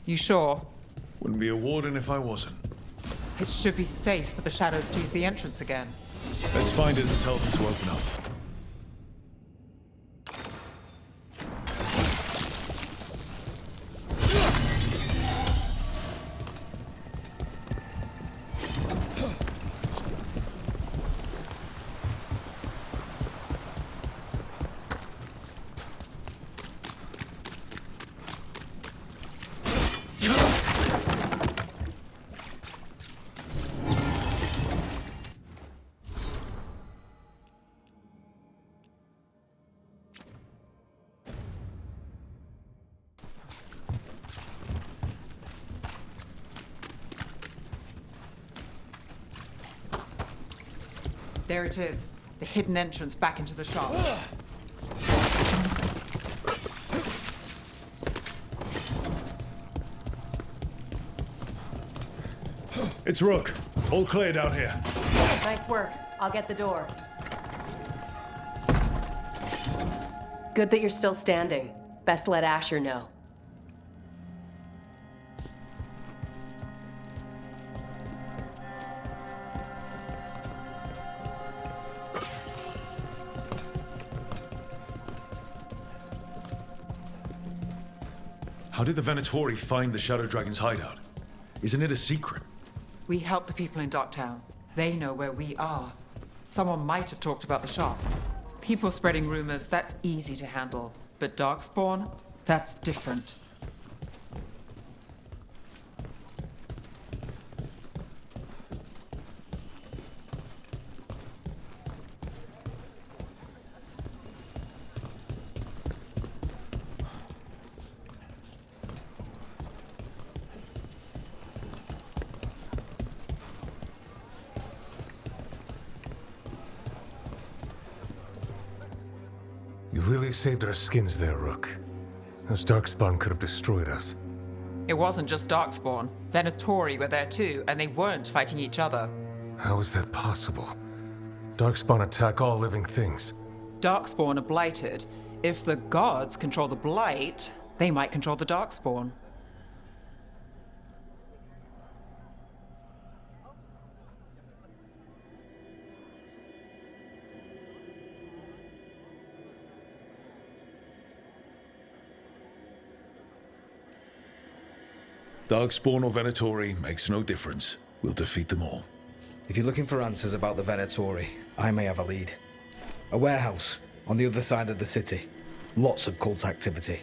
You sure? Wouldn't be a warden if I wasn't. It should be safe for the shadows to use the entrance again. Let's find it and tell them to open up. There it is. The hidden entrance back into the shop. It's Rook. All clear down here. Nice work. I'll get the door. Good that you're still standing. Best let Asher know. How did the Venatori find the Shadow Dragon's hideout? Isn't it a secret? We help the people in Darktown. They know where we are. Someone might have talked about the shop. People spreading rumors, that's easy to handle. But Darkspawn? That's different. You really saved our skins there, Rook. Those Darkspawn could have destroyed us. It wasn't just Darkspawn. Venatori were there too, and they weren't fighting each other. How is that possible? Darkspawn attack all living things. Darkspawn are blighted. If the gods control the blight, they might control the Darkspawn. Darkspawn or Venatori makes no difference. We'll defeat them all. If you're looking for answers about the Venatori, I may have a lead. A warehouse on the other side of the city. Lots of cult activity.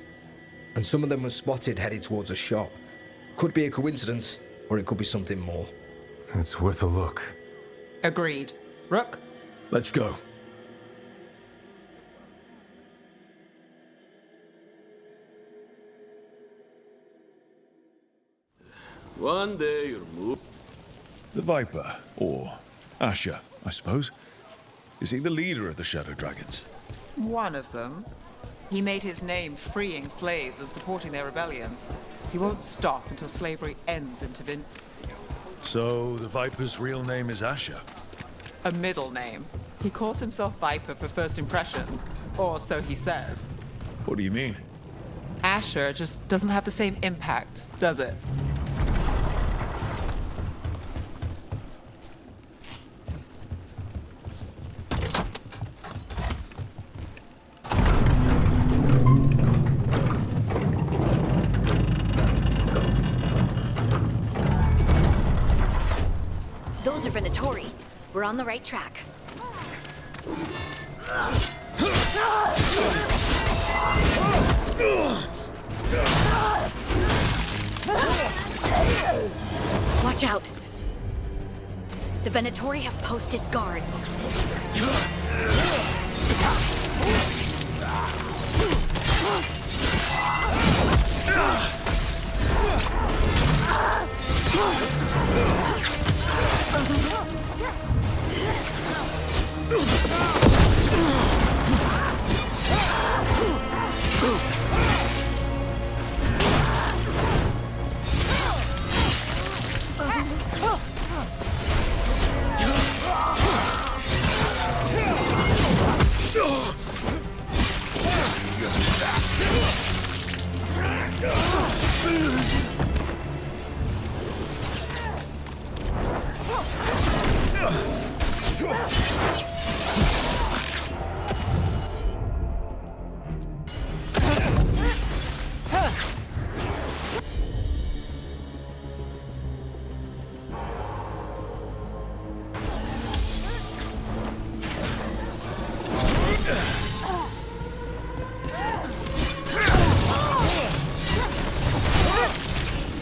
And some of them were spotted headed towards a shop. Could be a coincidence, or it could be something more. It's worth a look. Agreed. Rook? Let's go. One day you'll move. The Viper, or Asher, I suppose. Is he the leader of the Shadow Dragons? One of them. He made his name freeing slaves and supporting their rebellions. He won't stop until slavery ends in Tevin. So, the Viper's real name is Asher? A middle name. He calls himself Viper for first impressions, or so he says. What do you mean? Asher just doesn't have the same impact, does it? Those are Venatori. We're on the right track. Watch out. The Venatori have posted guards.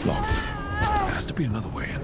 Locked. There has to be another way in.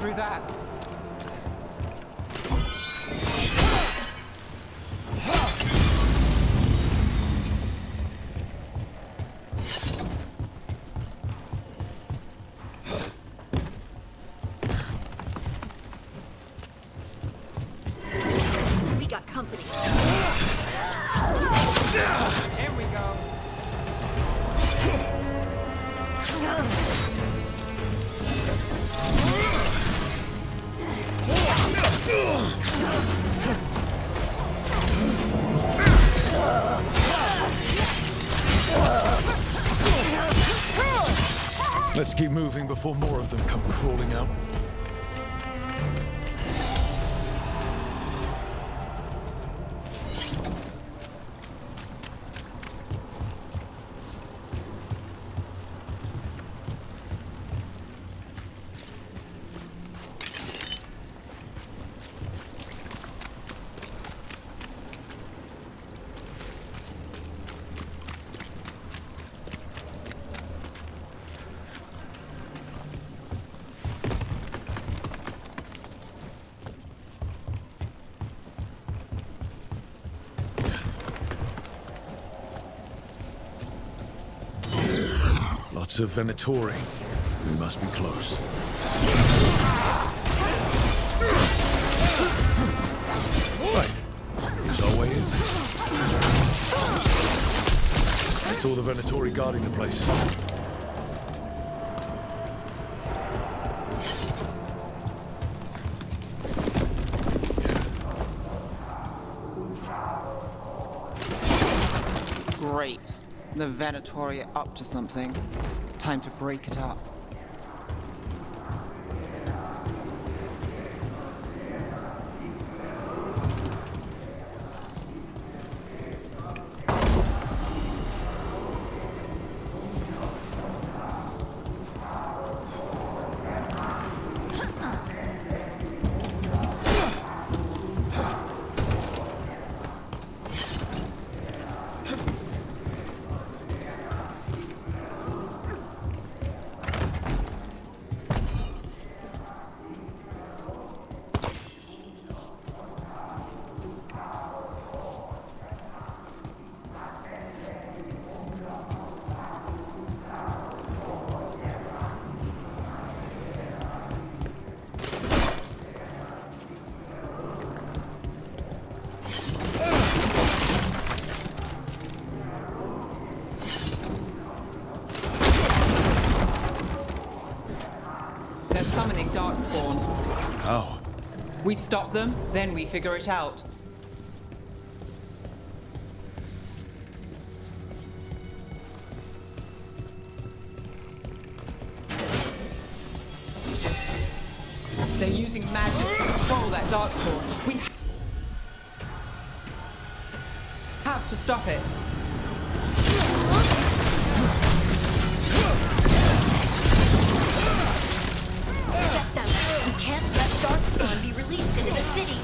through that. We got company. Here we go. Let's keep moving before more of them come crawling out. Lots of Venatori. We must be close. Right. It's our way in. That's all the Venatori guarding the place. Great. The Venatori are up to something. Time to break it up. They're summoning Darkspawn. How? We stop them, then we figure it out. They're using magic to control that Darkspawn. We have to stop it. Get them! We can't let Darkspawn be released into the city!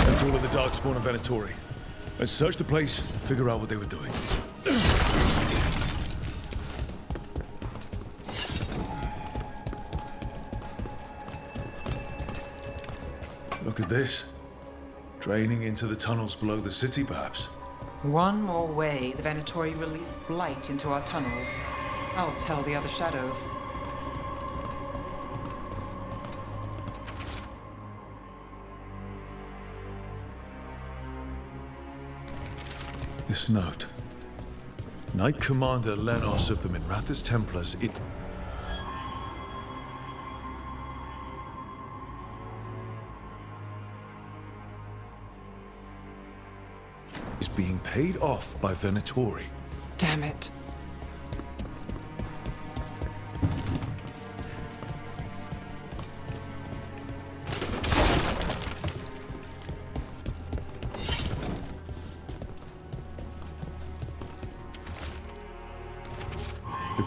That's all of the Darkspawn and Venatori. Let's search the place, figure out what they were doing. Look at this. Draining into the tunnels below the city, perhaps. One more way the Venatori released blight into our tunnels. I'll tell the other shadows. This note. Knight Commander Lenos of the Minrathous Templars is being paid off by Venatori. Damn it.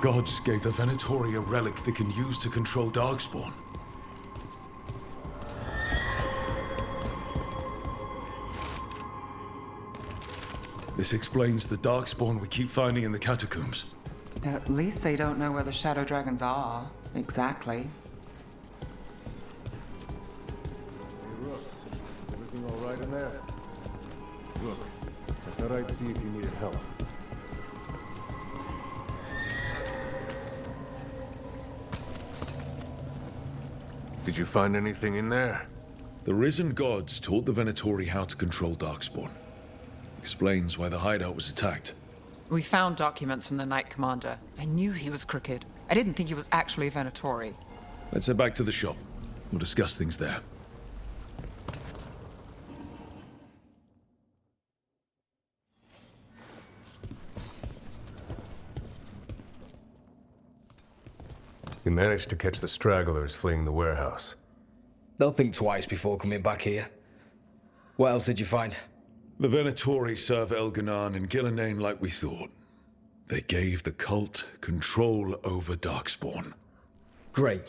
gods gave the Venatori a relic they can use to control Darkspawn. This explains the Darkspawn we keep finding in the catacombs. At least they don't know where the Shadow Dragons are, exactly. Hey, Rook. Everything all right in there? Look, I thought I'd see if you needed help. Did you find anything in there? The risen gods taught the Venatori how to control Darkspawn. Explains why the hideout was attacked. We found documents from the Knight Commander. I knew he was crooked. I didn't think he was actually a Venatori. Let's head back to the shop. We'll discuss things there. You managed to catch the stragglers fleeing the warehouse. They'll think twice before coming back here. What else did you find? The Venatori serve Elganan and Gillenane like we thought. They gave the cult control over Darkspawn. Great.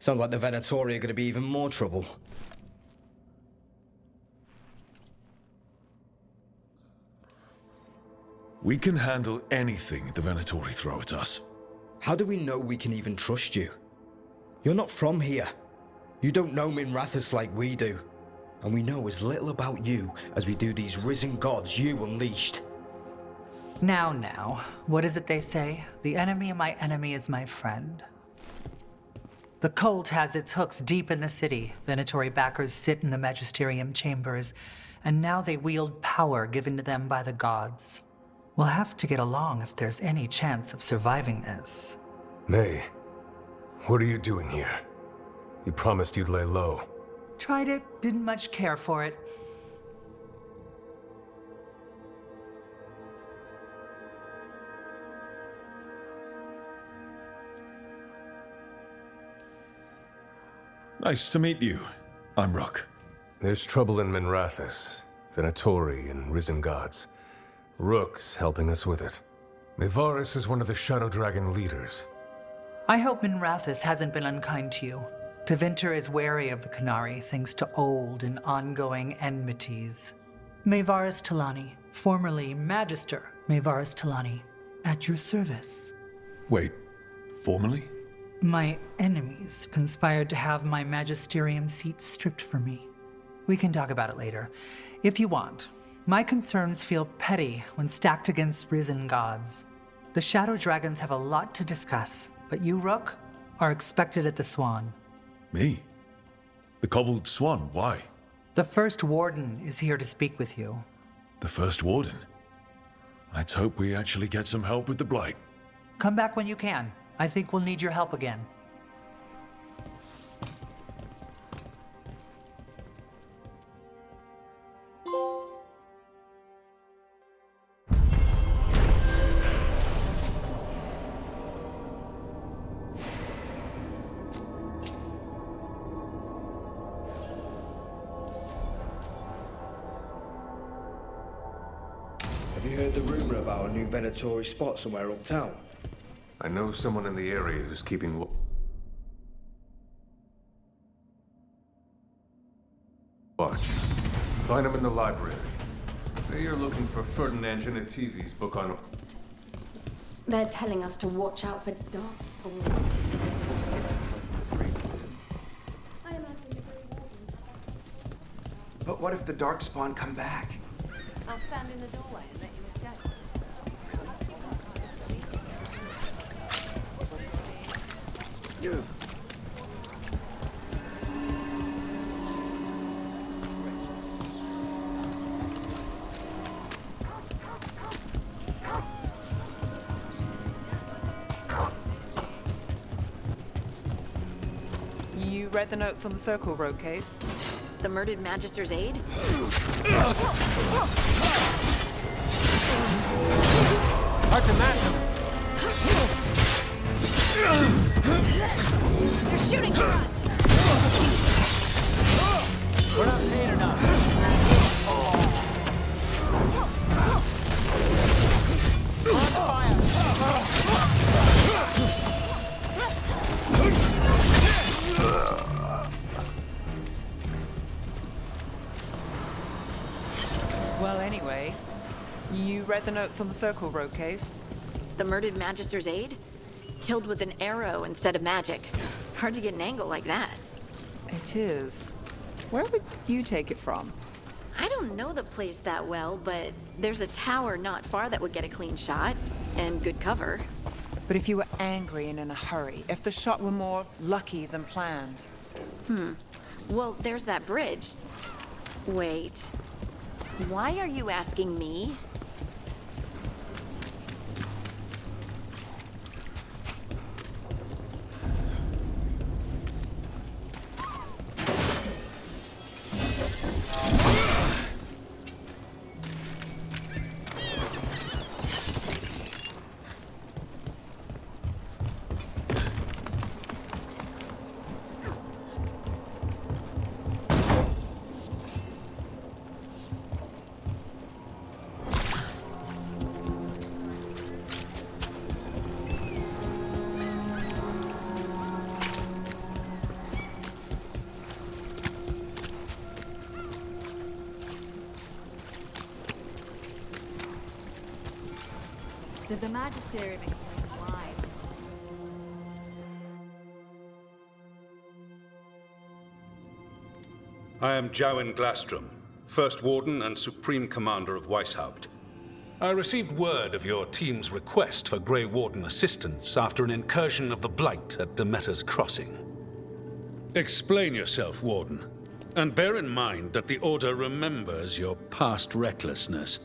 Sounds like the Venatori are going to be even more trouble. We can handle anything the Venatori throw at us. How do we know we can even trust you? You're not from here. You don't know Minrathous like we do. And we know as little about you as we do these risen gods you unleashed. Now, what is it they say? The enemy of my enemy is my friend. The cult has its hooks deep in the city. Venatori backers sit in the magisterium chambers, and now they wield power given to them by the gods. We'll have to get along if there's any chance of surviving this. May, what are you doing here? You promised you'd lay low. Tried it, didn't much care for it. Nice to meet you. I'm Rook. There's trouble in Minrathous, Venatori and risen gods. Rook's helping us with it. Mayvaris is one of the Shadow Dragon leaders. I hope Minrathous hasn't been unkind to you. Tevinter is wary of the Qunari thanks to old and ongoing enmities. Mayvaris Talani, formerly Magister Mayvaris Talani, at your service. Wait, formally? My enemies conspired to have my magisterium seat stripped from me. We can talk about it later, if you want. My concerns feel petty when stacked against risen gods. The Shadow Dragons have a lot to discuss, but you, Rook, are expected at the Swan. Me? The Cobbled Swan, why? The First Warden is here to speak with you. The First Warden? Let's hope we actually get some help with the Blight. Come back when you can. I think we'll need your help again. Have you heard the rumor about a new Venatori spot somewhere uptown? I know someone in the area who's keeping watch. Find him in the library. Say you're looking for Ferdinand Genetivi's book on... They're telling us to watch out for Darkspawn. But what if the Darkspawn come back? I'll stand in the doorway and let you escape. You read the notes on the Circle Road case? The murdered Magister's aide? Hard to match him. They're shooting for us! We're not paying enough. On fire! Well, anyway, you read the notes on the Circle Road case? The murdered Magister's aide? Killed with an arrow instead of magic. Hard to get an angle like that. It is. Where would you take it from? I don't know the place that well, but there's a tower not far that would get a clean shot. And good cover. But if you were angry and in a hurry, if the shot were more lucky than planned. Well, there's that bridge. Wait. Why are you asking me? Did the Magisterium explain why? I am Jowen Glastrom, First Warden and Supreme Commander of Weishaupt. I received word of your team's request for Grey Warden assistance after an incursion of the Blight at Demeter's Crossing. Explain yourself, Warden, and bear in mind that the Order remembers your past recklessness.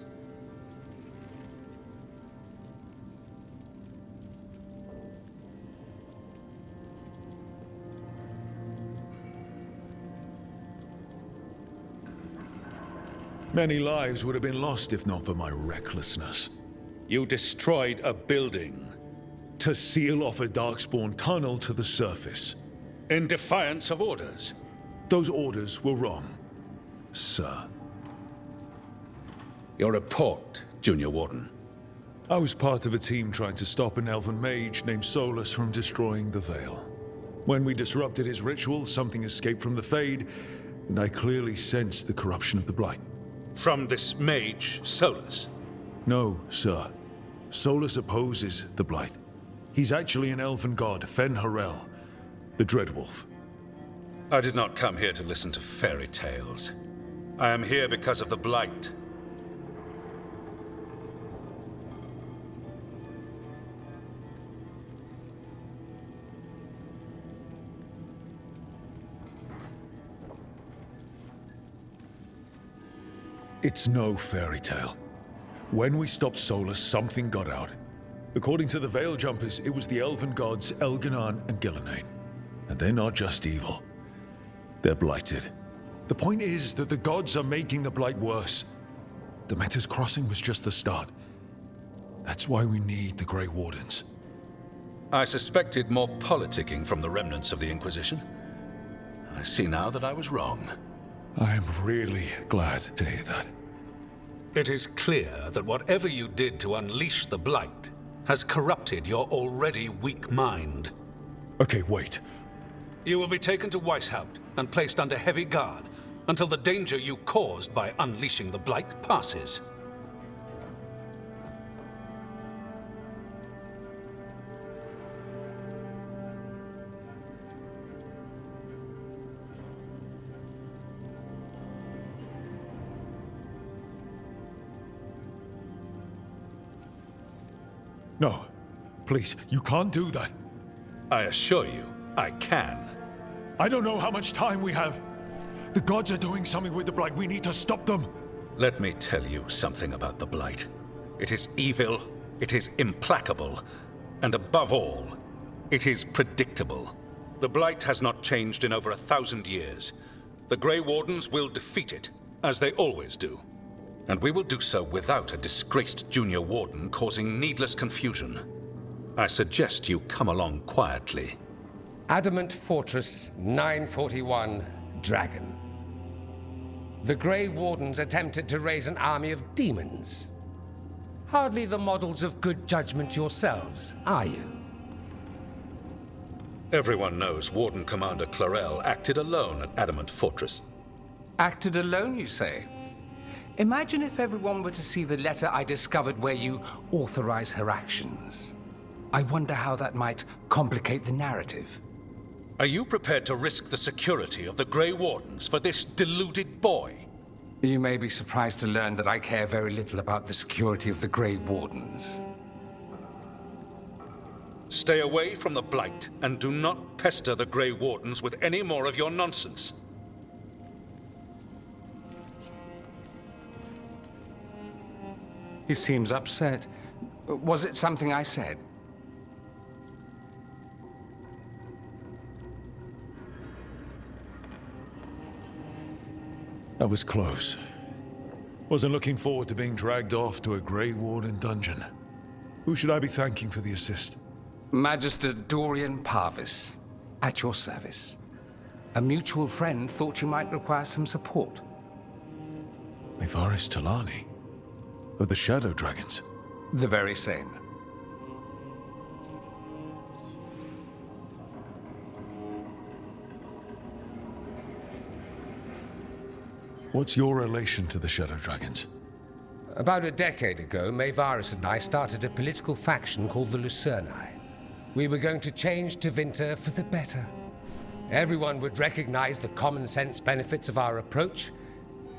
Many lives would have been lost if not for my recklessness. You destroyed a building. To seal off a Darkspawn tunnel to the surface. In defiance of orders. Those orders were wrong, sir. Your report, Junior Warden. I was part of a team trying to stop an elven mage named Solus from destroying the Veil. When we disrupted his ritual, something escaped from the Fade, and I clearly sensed the corruption of the Blight. From this mage, Solus? No, sir. Solus opposes the Blight. He's actually an elven god, Fen Harel, the Dreadwolf. I did not come here to listen to fairy tales. I am here because of the Blight. It's no fairy tale. When we stopped Solus, something got out. According to the Veil Jumpers, it was the elven gods Elganon and Gillenane. And they're not just evil. They're blighted. The point is that the gods are making the Blight worse. Demeter's Crossing was just the start. That's why we need the Grey Wardens. I suspected more politicking from the remnants of the Inquisition. I see now that I was wrong. I'm really glad to hear that. It is clear that whatever you did to unleash the Blight has corrupted your already weak mind. Okay, wait. You will be taken to Weishaupt and placed under heavy guard until the danger you caused by unleashing the Blight passes. No, please, you can't do that. I assure you, I can. I don't know how much time we have. The gods are doing something with the Blight. We need to stop them. Let me tell you something about the Blight. It is evil, it is implacable, and above all, it is predictable. The Blight has not changed in over 1,000 years. The Grey Wardens will defeat it, as they always do. And we will do so without a disgraced junior warden causing needless confusion. I suggest you come along quietly. Adamant Fortress 941, Dragon. The Grey Wardens attempted to raise an army of demons. Hardly the models of good judgment yourselves, are you? Everyone knows Warden Commander Clarel acted alone at Adamant Fortress. Acted alone, you say? Imagine if everyone were to see the letter I discovered where you authorize her actions. I wonder how that might complicate the narrative. Are you prepared to risk the security of the Grey Wardens for this deluded boy? You may be surprised to learn that I care very little about the security of the Grey Wardens. Stay away from the Blight, and do not pester the Grey Wardens with any more of your nonsense. He seems upset. Was it something I said? That was close. Wasn't looking forward to being dragged off to a Grey Warden dungeon. Who should I be thanking for the assist? Magister Dorian Parvis, at your service. A mutual friend thought you might require some support. Mevaris Talani? Of the Shadow Dragons? The very same. What's your relation to the Shadow Dragons? About a decade ago, Mevaris and I started a political faction called the Lucerni. We were going to change Tevinter for the better. Everyone would recognize the common sense benefits of our approach,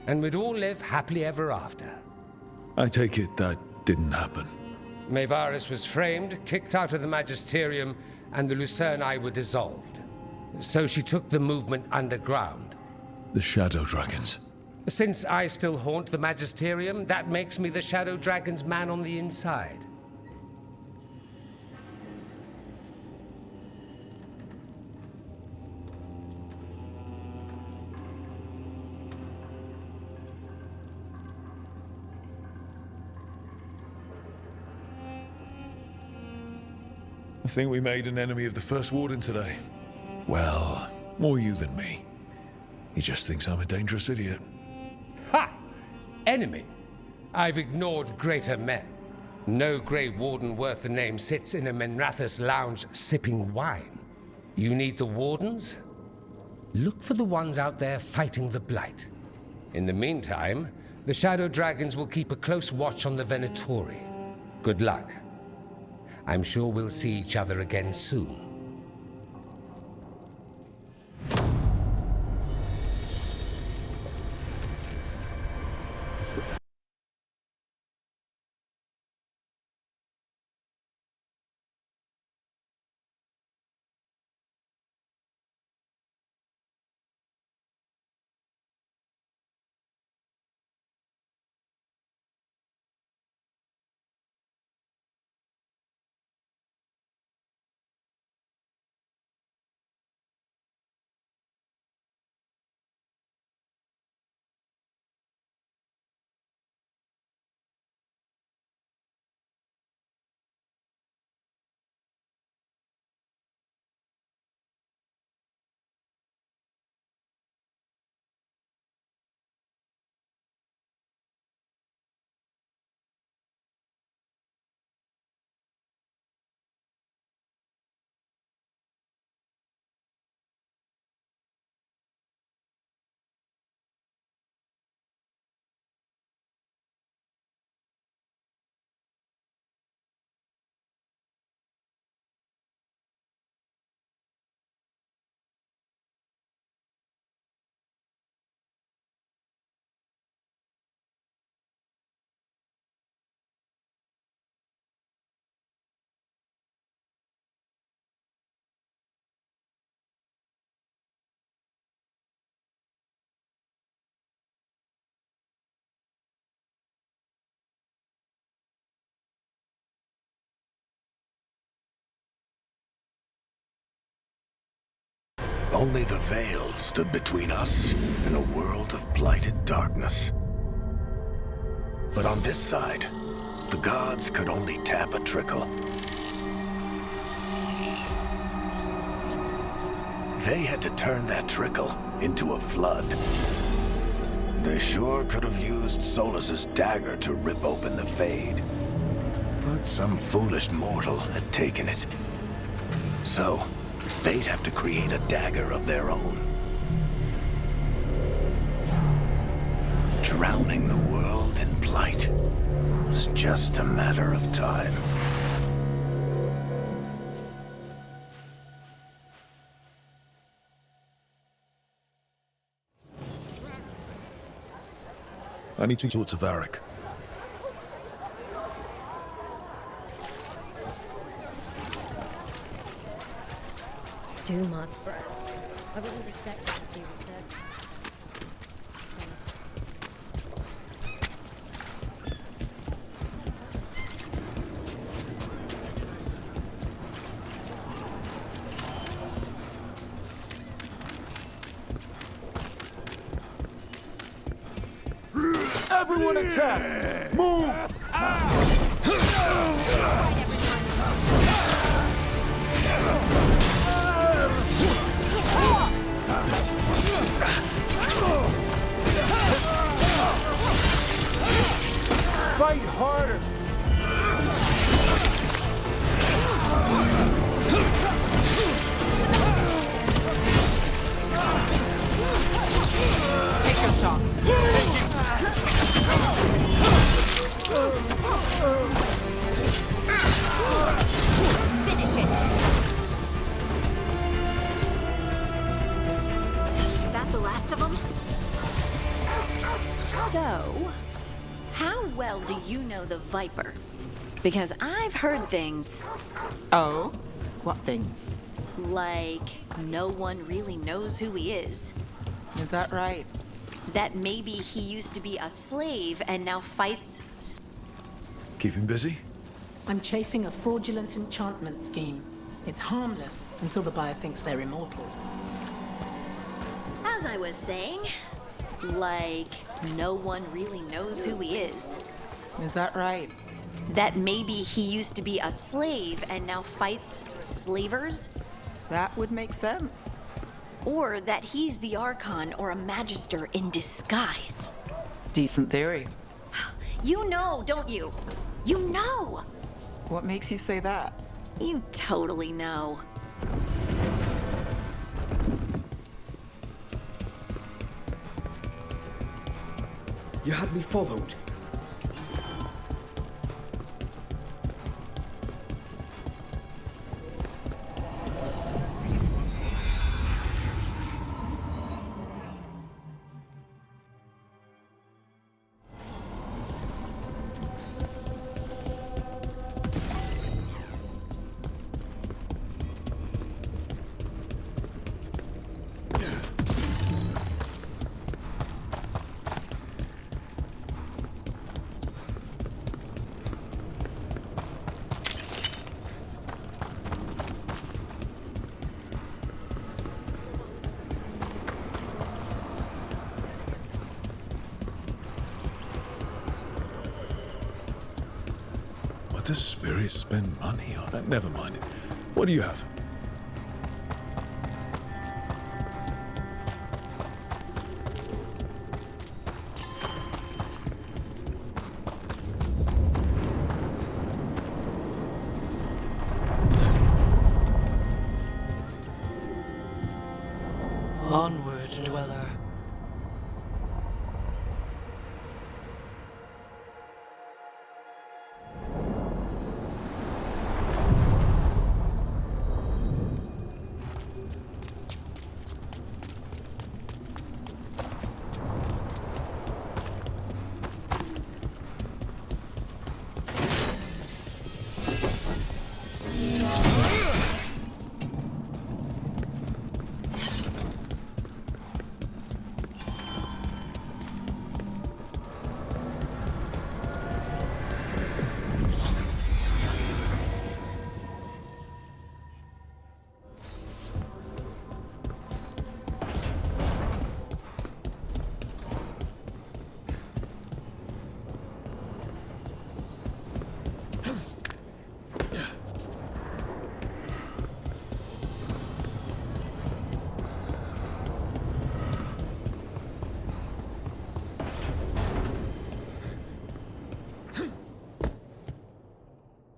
and we'd all live happily ever after. I take it that didn't happen. Mevaris was framed, kicked out of the Magisterium, and the Lucerni were dissolved. So she took the movement underground. The Shadow Dragons. Since I still haunt the Magisterium, that makes me the Shadow Dragon's man on the inside. I think we made an enemy of the First Warden today. Well, more you than me. He just thinks I'm a dangerous idiot. Ha! Enemy? I've ignored greater men. No Grey Warden worth the name sits in a Menrathus lounge sipping wine. You need the Wardens? Look for the ones out there fighting the Blight. In the meantime, the Shadow Dragons will keep a close watch on the Venatori. Good luck. I'm sure we'll see each other again soon. Only the veil stood between us and a world of blighted darkness. But on this side, the gods could only tap a trickle. They had to turn that trickle into a flood. They sure could have used Solus's dagger to rip open the Fade. But some foolish mortal had taken it. So, they'd have to create a dagger of their own. Drowning the world blight. It was just a matter of time. I need to talk to Varric. Dumont's breath. I wasn't expecting to see research. Everyone attack! Move! Fight harder! Take your shot. Finish it! Is that the last of them? So, how well do you know the Viper? Because I've heard things. Oh? What things? Like, no one really knows who he is. Is that right? That maybe he used to be a slave and now fights. Keep him busy? I'm chasing a fraudulent enchantment scheme. It's harmless until the buyer thinks they're immortal. As I was saying, like, no one really knows who he is. Is that right? That maybe he used to be a slave and now fights slavers? That would make sense. Or that he's the Archon or a Magister in disguise. Decent theory. You know, don't you? You know! What makes you say that? You totally know. You had me followed. What does Spirit spend money on? Never mind. What do you have? Onward, dweller.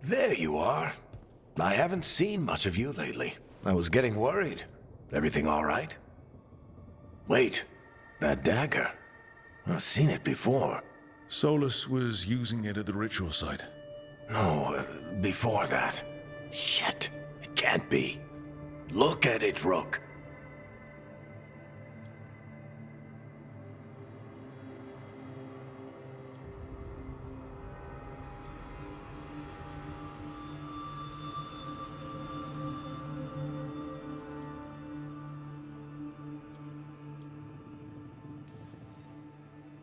There you are. I haven't seen much of you lately. I was getting worried. Everything all right? Wait, that dagger. I've seen it before. Solus was using it at the ritual site. No, before that. Shit, it can't be. Look at it, Rook.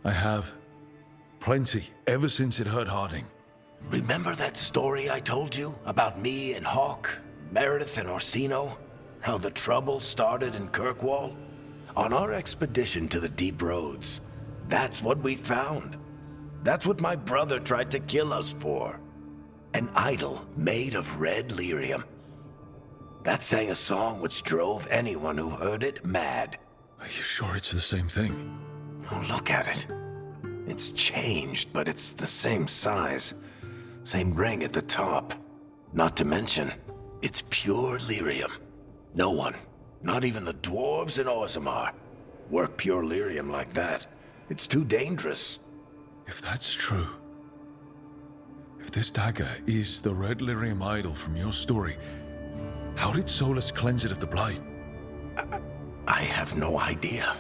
I have. Plenty, ever since it hurt Harding. Remember that story I told you about me and Hawk, Meredith and Orsino? How the trouble started in Kirkwall? On our expedition to the Deep Roads, that's what we found. That's what my brother tried to kill us for. An idol made of red lyrium. That sang a song which drove anyone who heard it mad. Are you sure it's the same thing? Oh, look at it. It's changed, but it's the same size. Same ring at the top. Not to mention, it's pure lyrium. No one, not even the dwarves in Orzammar, work pure lyrium like that. It's too dangerous. If that's true, if this dagger is the red lyrium idol from your story, how did Solus cleanse it of the blight? I have no idea.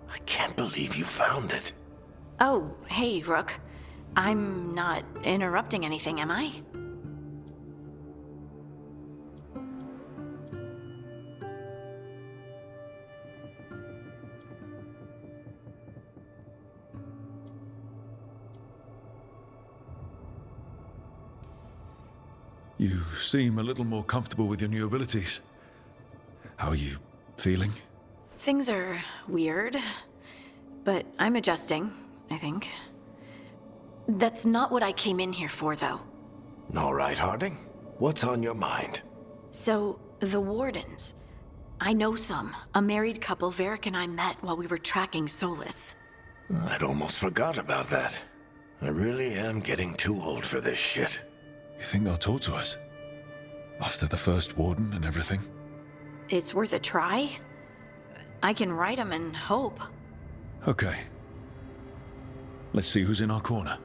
I can't believe you found it. Oh, hey, Rook. I'm not interrupting anything, am I? You seem a little more comfortable with your new abilities. How are you feeling? Things are weird, but I'm adjusting, I think. That's not what I came in here for, though. All right, Harding. What's on your mind? So, the Wardens. I know some. A married couple Varric and I met while we were tracking Solus. I'd almost forgot about that. I really am getting too old for this shit. You think they'll talk to us? After the first warden and everything? It's worth a try. I can write them and hope. Okay. Let's see who's in our corner.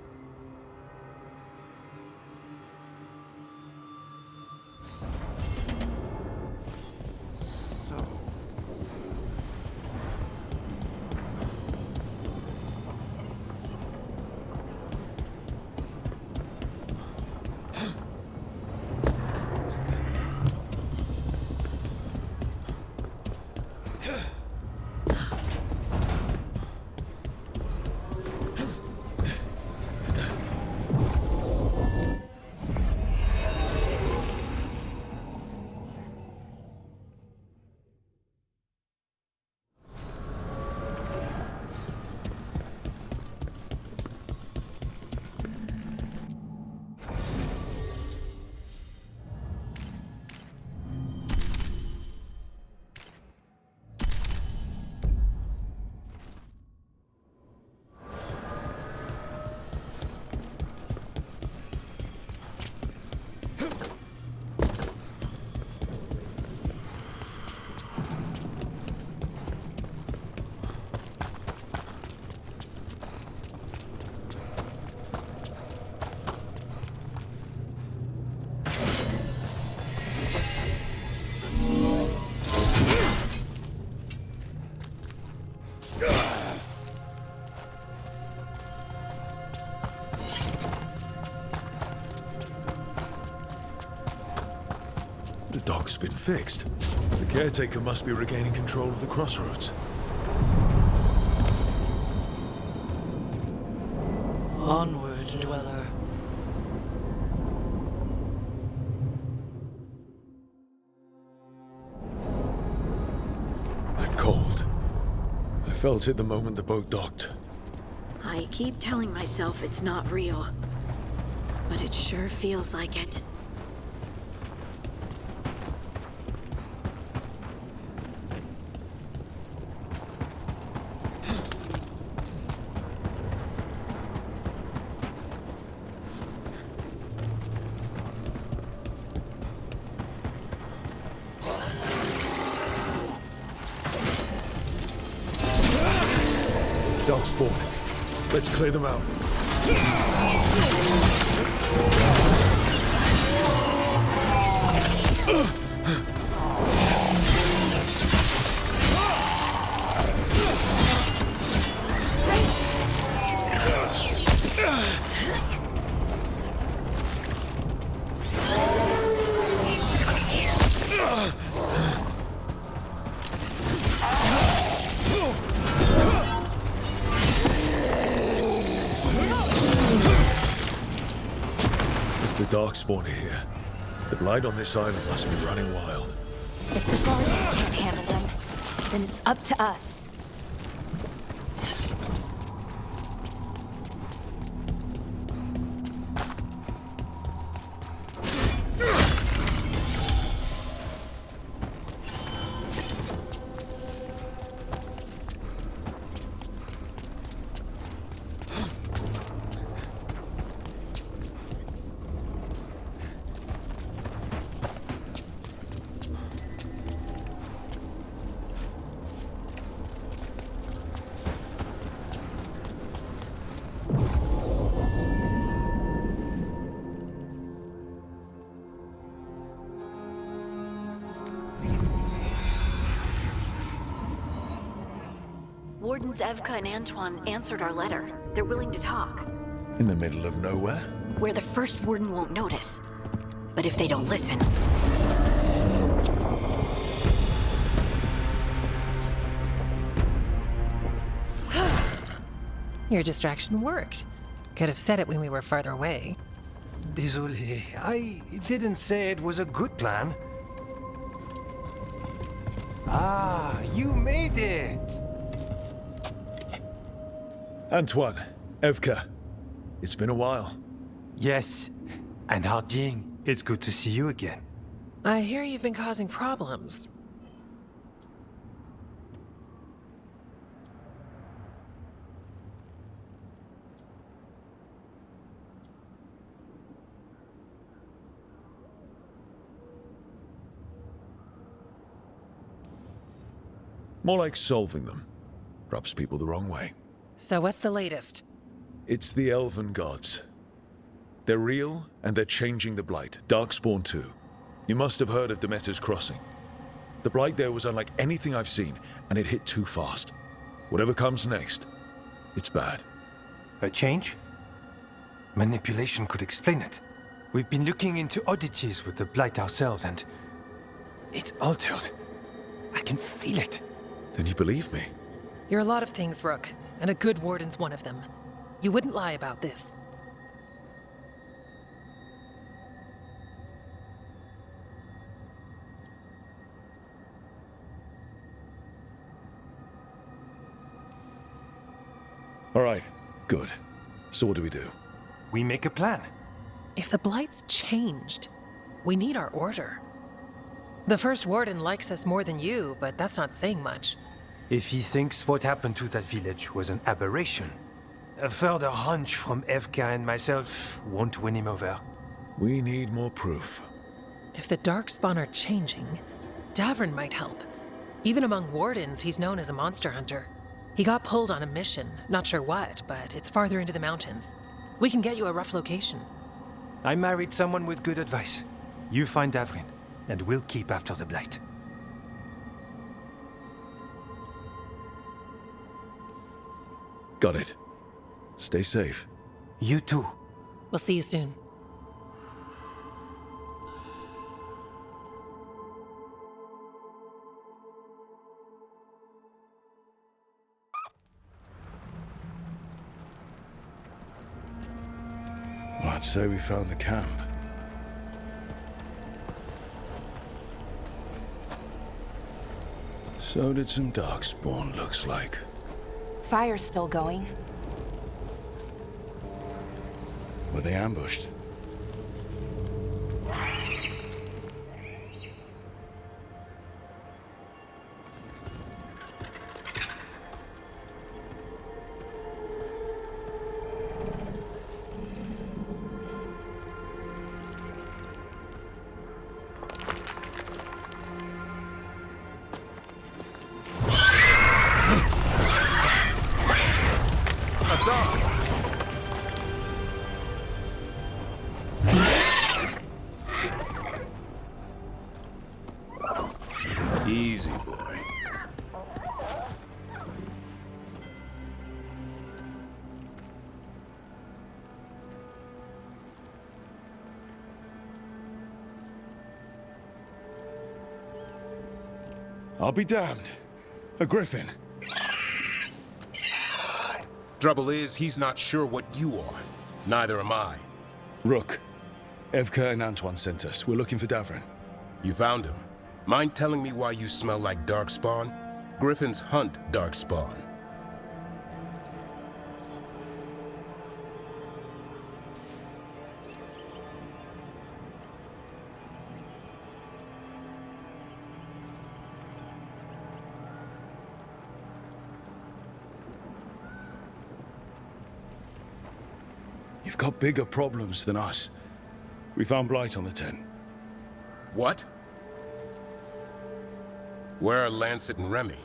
The dock's been fixed. The caretaker must be regaining control of the crossroads. Onward, dweller. That cold. I felt it the moment the boat docked. I keep telling myself it's not real, but it sure feels like it. Dock spawning. Let's clear them out. The Darkspawn are here. The Blight on this island must be running wild. If the Guardians can't handle them, then it's up to us. Wardens Evka and Antoine answered our letter. They're willing to talk. In the middle of nowhere? Where the first warden won't notice. But if they don't listen... Your distraction worked. Could have said it when we were farther away. Désolé, I didn't say it was a good plan. Ah, you made it! Antoine, Evka, it's been a while. Yes, and Harding, it's good to see you again. I hear you've been causing problems. More like solving them. Rubs people the wrong way. So what's the latest? It's the Elven Gods. They're real, and they're changing the Blight. Darkspawn too. You must have heard of Demeter's Crossing. The Blight there was unlike anything I've seen, and it hit too fast. Whatever comes next, it's bad. A change? Manipulation could explain it. We've been looking into oddities with the Blight ourselves, and it's altered. I can feel it. Then you believe me? You're a lot of things, Rook, and a good warden's one of them. You wouldn't lie about this. All right, good. So what do we do? We make a plan. If the Blight's changed, we need our order. The first warden likes us more than you, but that's not saying much. If he thinks what happened to that village was an aberration, a further hunch from Evka and myself won't win him over. We need more proof. If the Darkspawn are changing, Davern might help. Even among wardens, he's known as a monster hunter. He got pulled on a mission, not sure what, but it's farther into the mountains. We can get you a rough location. I married someone with good advice. You find Davrin, and we'll keep after the Blight. Got it. Stay safe. You too. We'll see you soon. Well, I'd say we found the camp. So did some Darkspawn, looks like. Fire's still going. Were they ambushed? Hassan! Easy, boy. I'll be damned. A griffin. Trouble is, he's not sure what you are. Neither am I. Rook. Evka and Antoine sent us. We're looking for Davrin. You found him. Mind telling me why you smell like darkspawn? Griffins hunt darkspawn. You've got bigger problems than us. We found blight on the tent. What? Where are Lancet and Remy?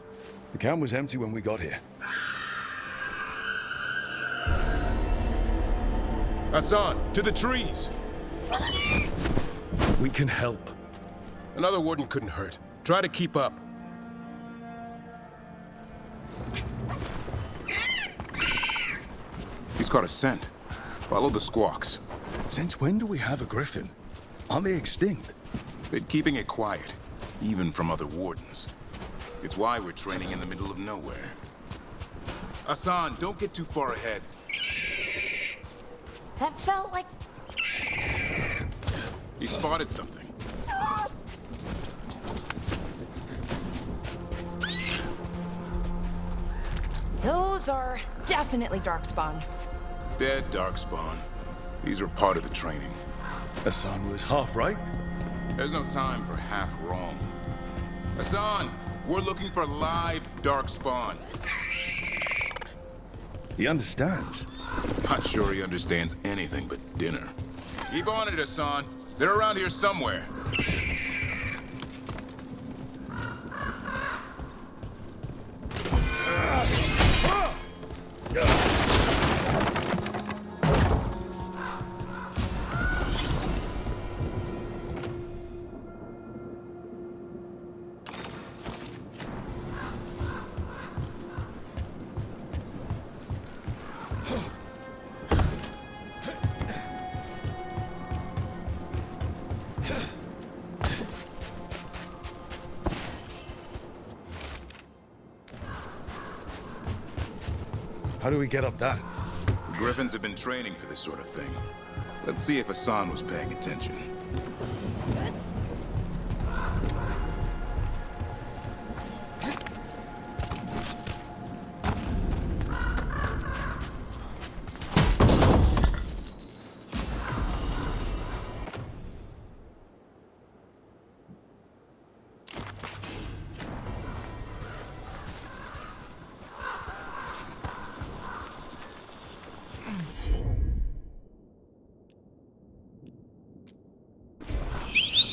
The camp was empty when we got here. Hassan, to the trees! We can help. Another warden couldn't hurt. Try to keep up. He's got a scent. Follow the squawks. Since when do we have a griffin? Aren't they extinct? Been keeping it quiet, even from other wardens. It's why we're training in the middle of nowhere. Hassan, don't get too far ahead. That felt like... He spotted something. Those are definitely darkspawn. Dead darkspawn. These are part of the training. Hassan was half right. There's no time for half wrong. Hassan, we're looking for live darkspawn. He understands. Not sure he understands anything but dinner. Keep on it, Hassan. They're around here somewhere. How do we get up that? The Griffins have been training for this sort of thing. Let's see if Hassan was paying attention.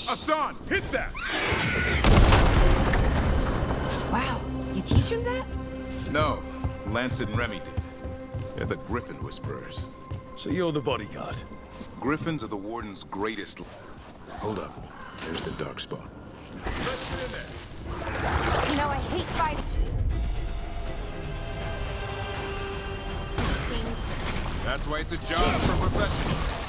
Hassan, hit that! Wow, you teach him that? No, Lancet and Remy did. They're the Griffin Whisperers. So you're the bodyguard? Griffins are the Warden's greatest... Hold up. There's the darkspawn. Let's get in there. You know, I hate fighting. Things. That's why it's a job for professionals.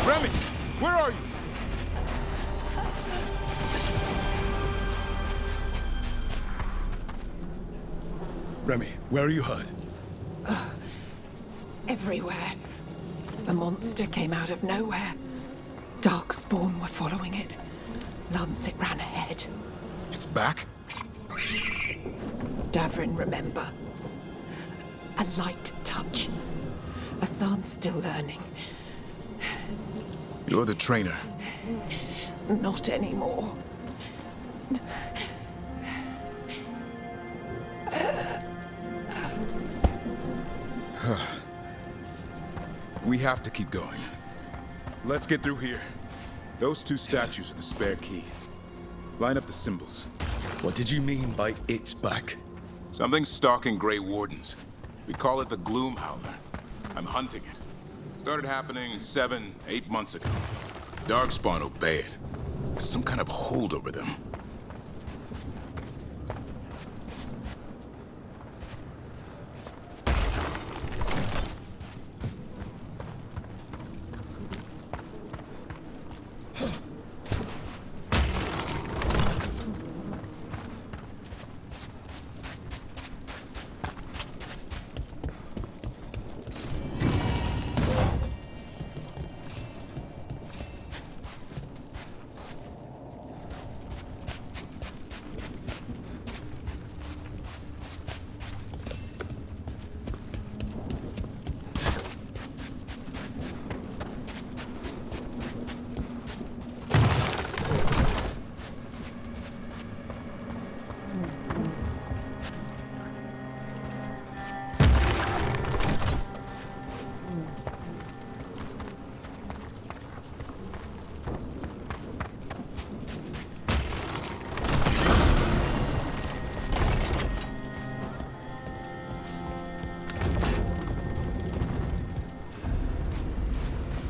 Remy, where are you? Remy, where are you hurt? Everywhere. The monster came out of nowhere. Darkspawn were following it. Lancet ran ahead. It's back? Davrin, remember. A light touch. Hassan's still learning. You're the trainer. Not anymore. We have to keep going. Let's get through here. Those two statues are the spare key. Line up the symbols. What did you mean by it's back? Something's stalking Grey Wardens. We call it the Gloom Howler. I'm hunting it. Started happening 7, 8 months ago. Darkspawn obey it. There's some kind of hold over them.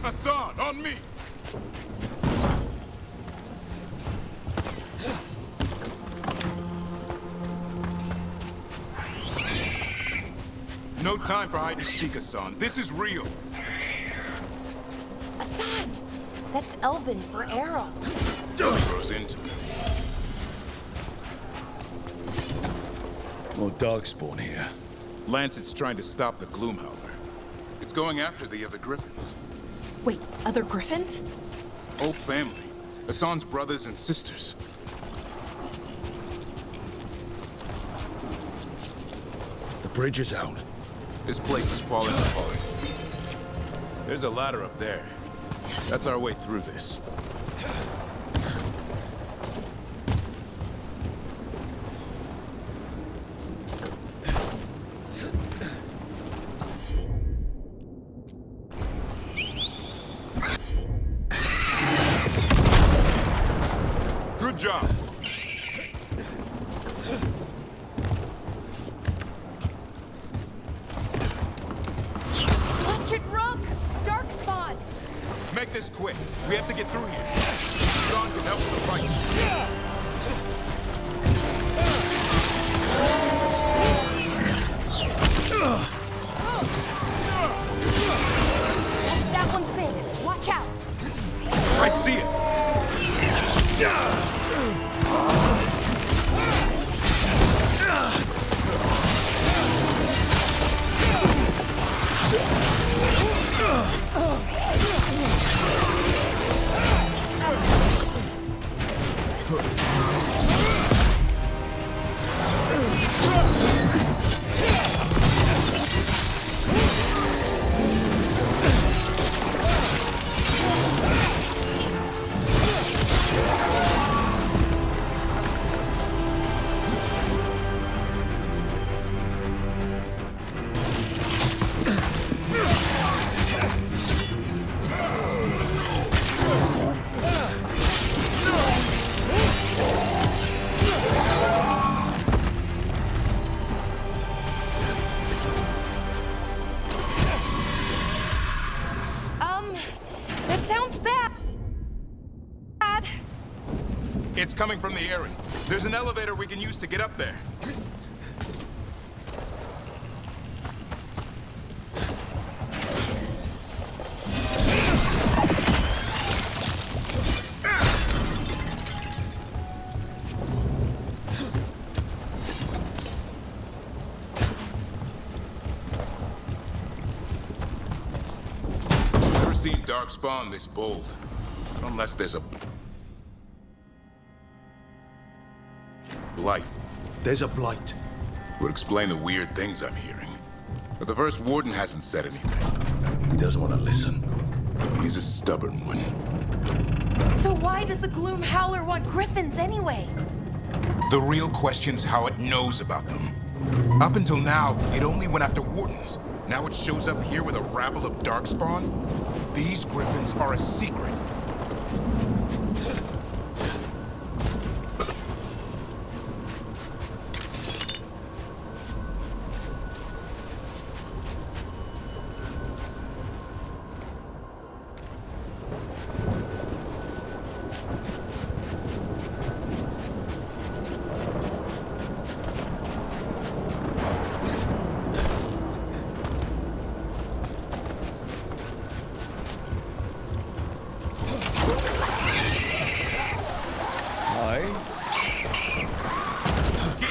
Hassan, on me! No time for hide and seek, Hassan. This is real. Hassan! That's Elven for arrow. Grows into it. More Darkspawn here. Lancet's trying to stop the Gloomhowler. It's going after the other Griffins. Wait, other griffins? Whole family. Hassan's brothers and sisters. The bridge is out. This place is falling apart. There's a ladder up there. That's our way through this. Good job. Watch it, Rook! Darkspawn! Make this quick. We have to get through here. John can help with the fight. That one's big. Watch out! I see it. That sounds bad. It's coming from the area. There's an elevator we can use to get up there. Never seen Darkspawn this bold. Unless there's a blight. There's a blight. Would explain the weird things I'm hearing. But the first warden hasn't said anything. He doesn't want to listen. He's a stubborn one. So why does the Gloom Howler want griffins anyway? The real question's how it knows about them. Up until now, it only went after wardens. Now it shows up here with a rabble of darkspawn? These griffins are a secret.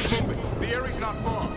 Keep moving. The area's not far.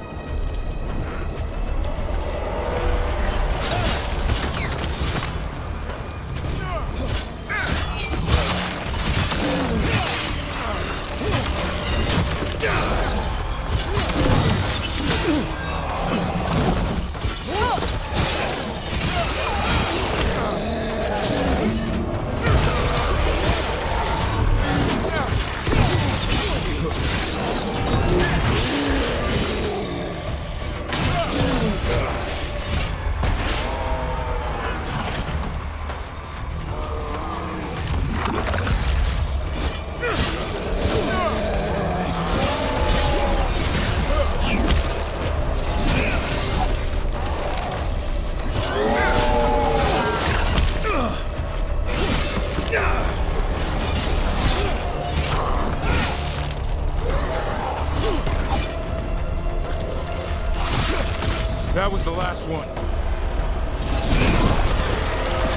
That was the last one.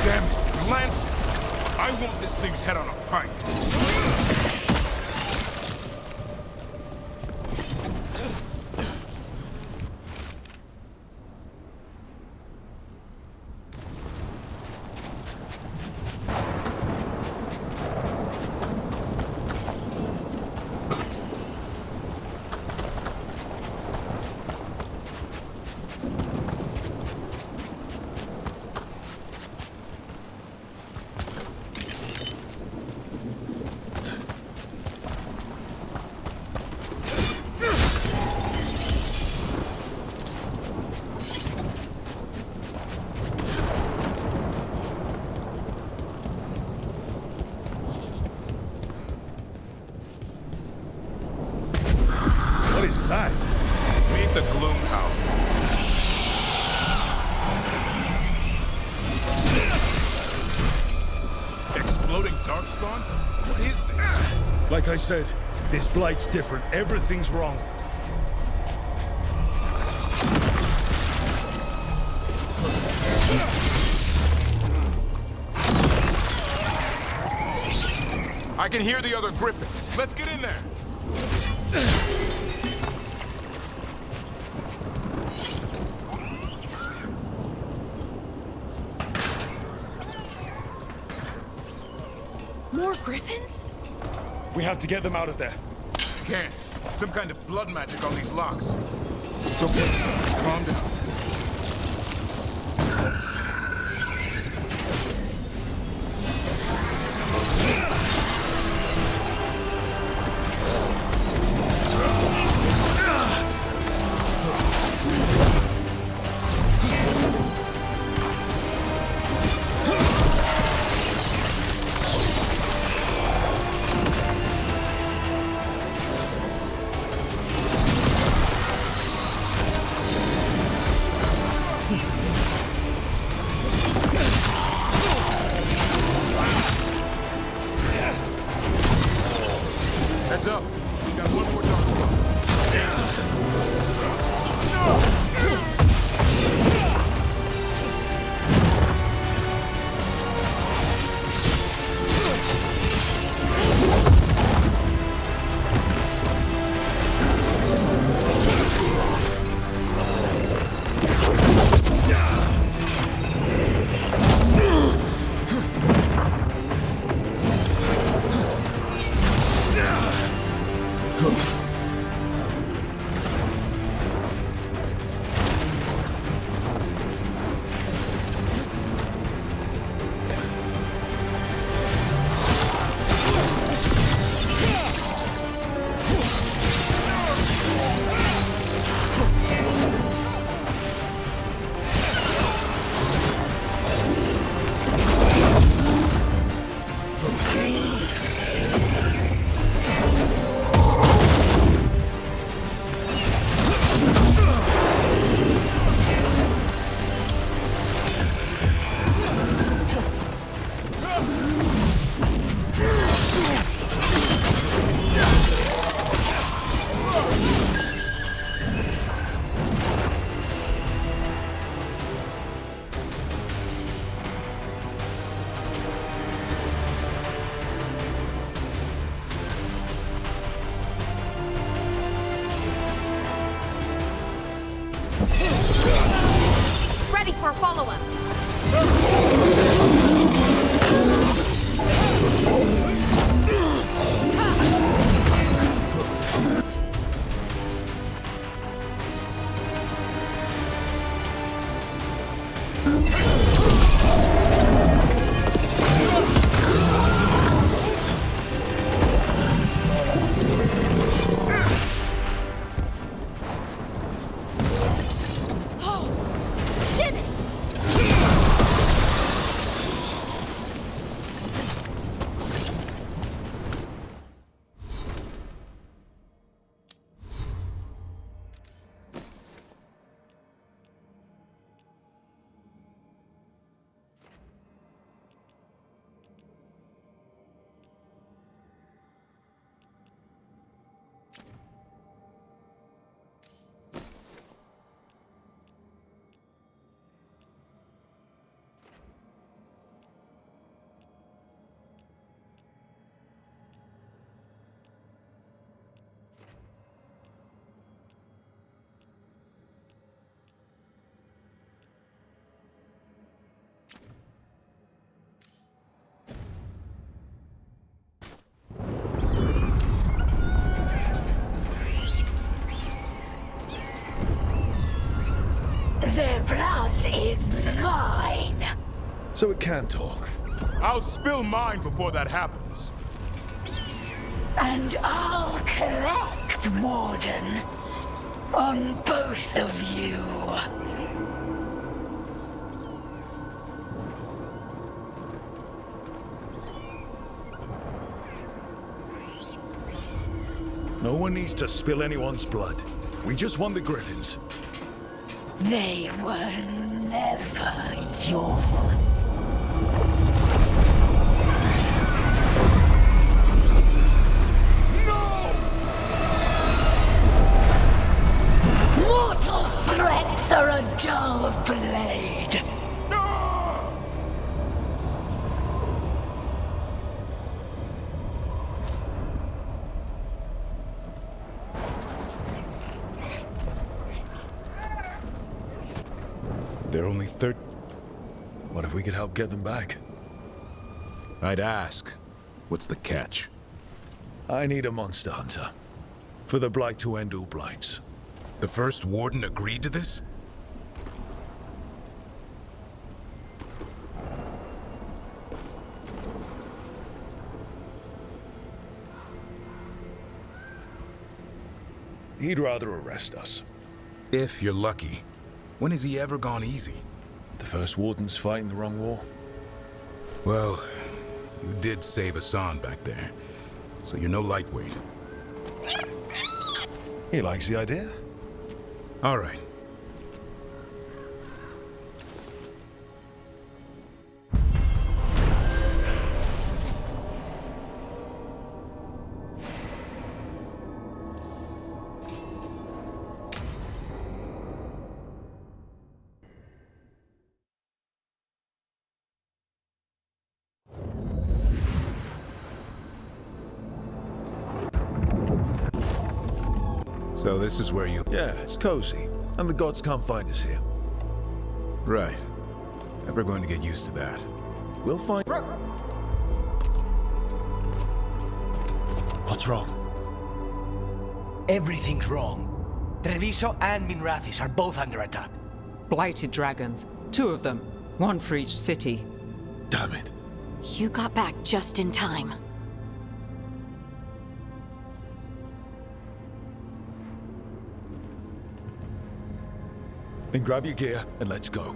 Damn it, it's Lancet. I want this thing's head on a pike. What is that? Meet the Gloom Howler. Exploding darkspawn? What is this? Like I said, this blight's different. Everything's wrong. I can hear the other griffins. Let's get in there. More griffins? We have to get them out of there. Can't. Some kind of blood magic on these locks. It's okay. Just calm down. Heads up. We got one more dark spot. ready for a follow-up. Their blood is mine. So it can talk. I'll spill mine before that happens. And I'll collect, Warden, on both of you. No one needs to spill anyone's blood. We just want the Griffins. They were never yours. Mortal threats are a dull blade. They're only 30. What if we could help get them back? I'd ask. What's the catch? I need a monster hunter. For the Blight to end all blights. The first warden agreed to this? He'd rather arrest us. If you're lucky. When has he ever gone easy? The first warden's fighting the wrong war. Well, you did save Hassan back there, so you're no lightweight. He likes the idea. All right. So this is where you... Yeah, it's cozy. And the gods can't find us here. Right. Never going to get used to that. We'll find... What's wrong? Everything's wrong. Treviso and Minrathis are both under attack. Blighted dragons. 2 of them. 1 for each city. Damn it. You got back just in time. Then grab your gear and let's go.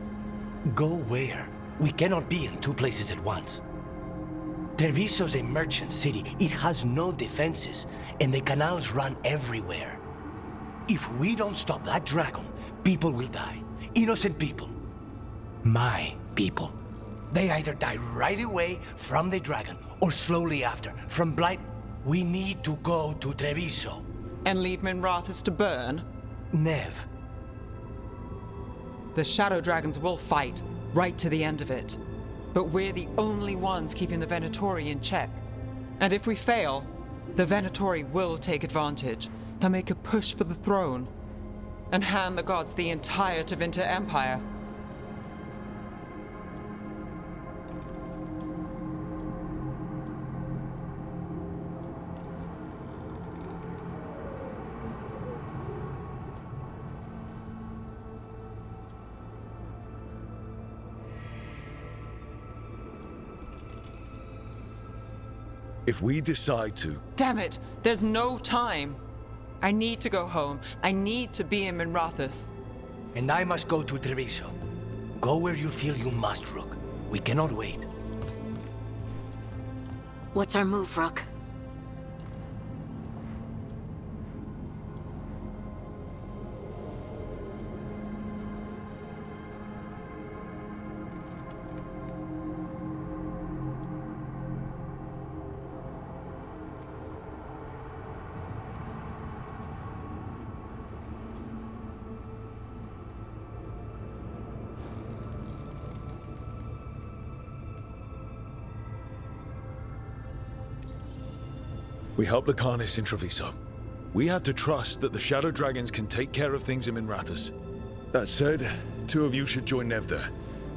Go where? We cannot be in 2 places at once. Treviso's a merchant city. It has no defenses, and the canals run everywhere. If we don't stop that dragon, people will die. Innocent people. My people. They either die right away from the dragon, or slowly after, from blight. We need to go to Treviso. And leave Minrathis to burn? Nev. The Shadow Dragons will fight, right to the end of it. But we're the only ones keeping the Venatori in check. And if we fail, the Venatori will take advantage. They'll make a push for the throne. And hand the gods the entire Tevinter Empire. If we decide to... Damn it! There's no time! I need to go home. I need to be in Minrathous. And I must go to Treviso. Go where you feel you must, Rook. We cannot wait. What's our move, Rook? We help Lucanus in Treviso. We have to trust that the Shadow Dragons can take care of things in Minrathous. That said, 2 of you should join Nev there.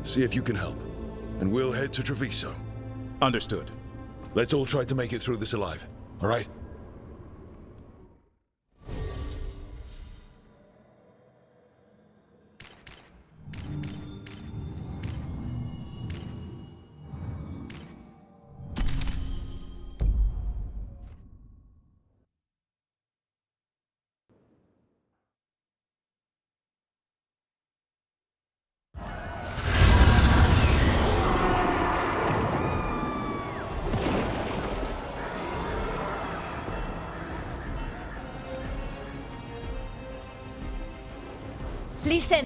See if you can help. And we'll head to Treviso. Understood. Let's all try to make it through this alive, all right? Listen,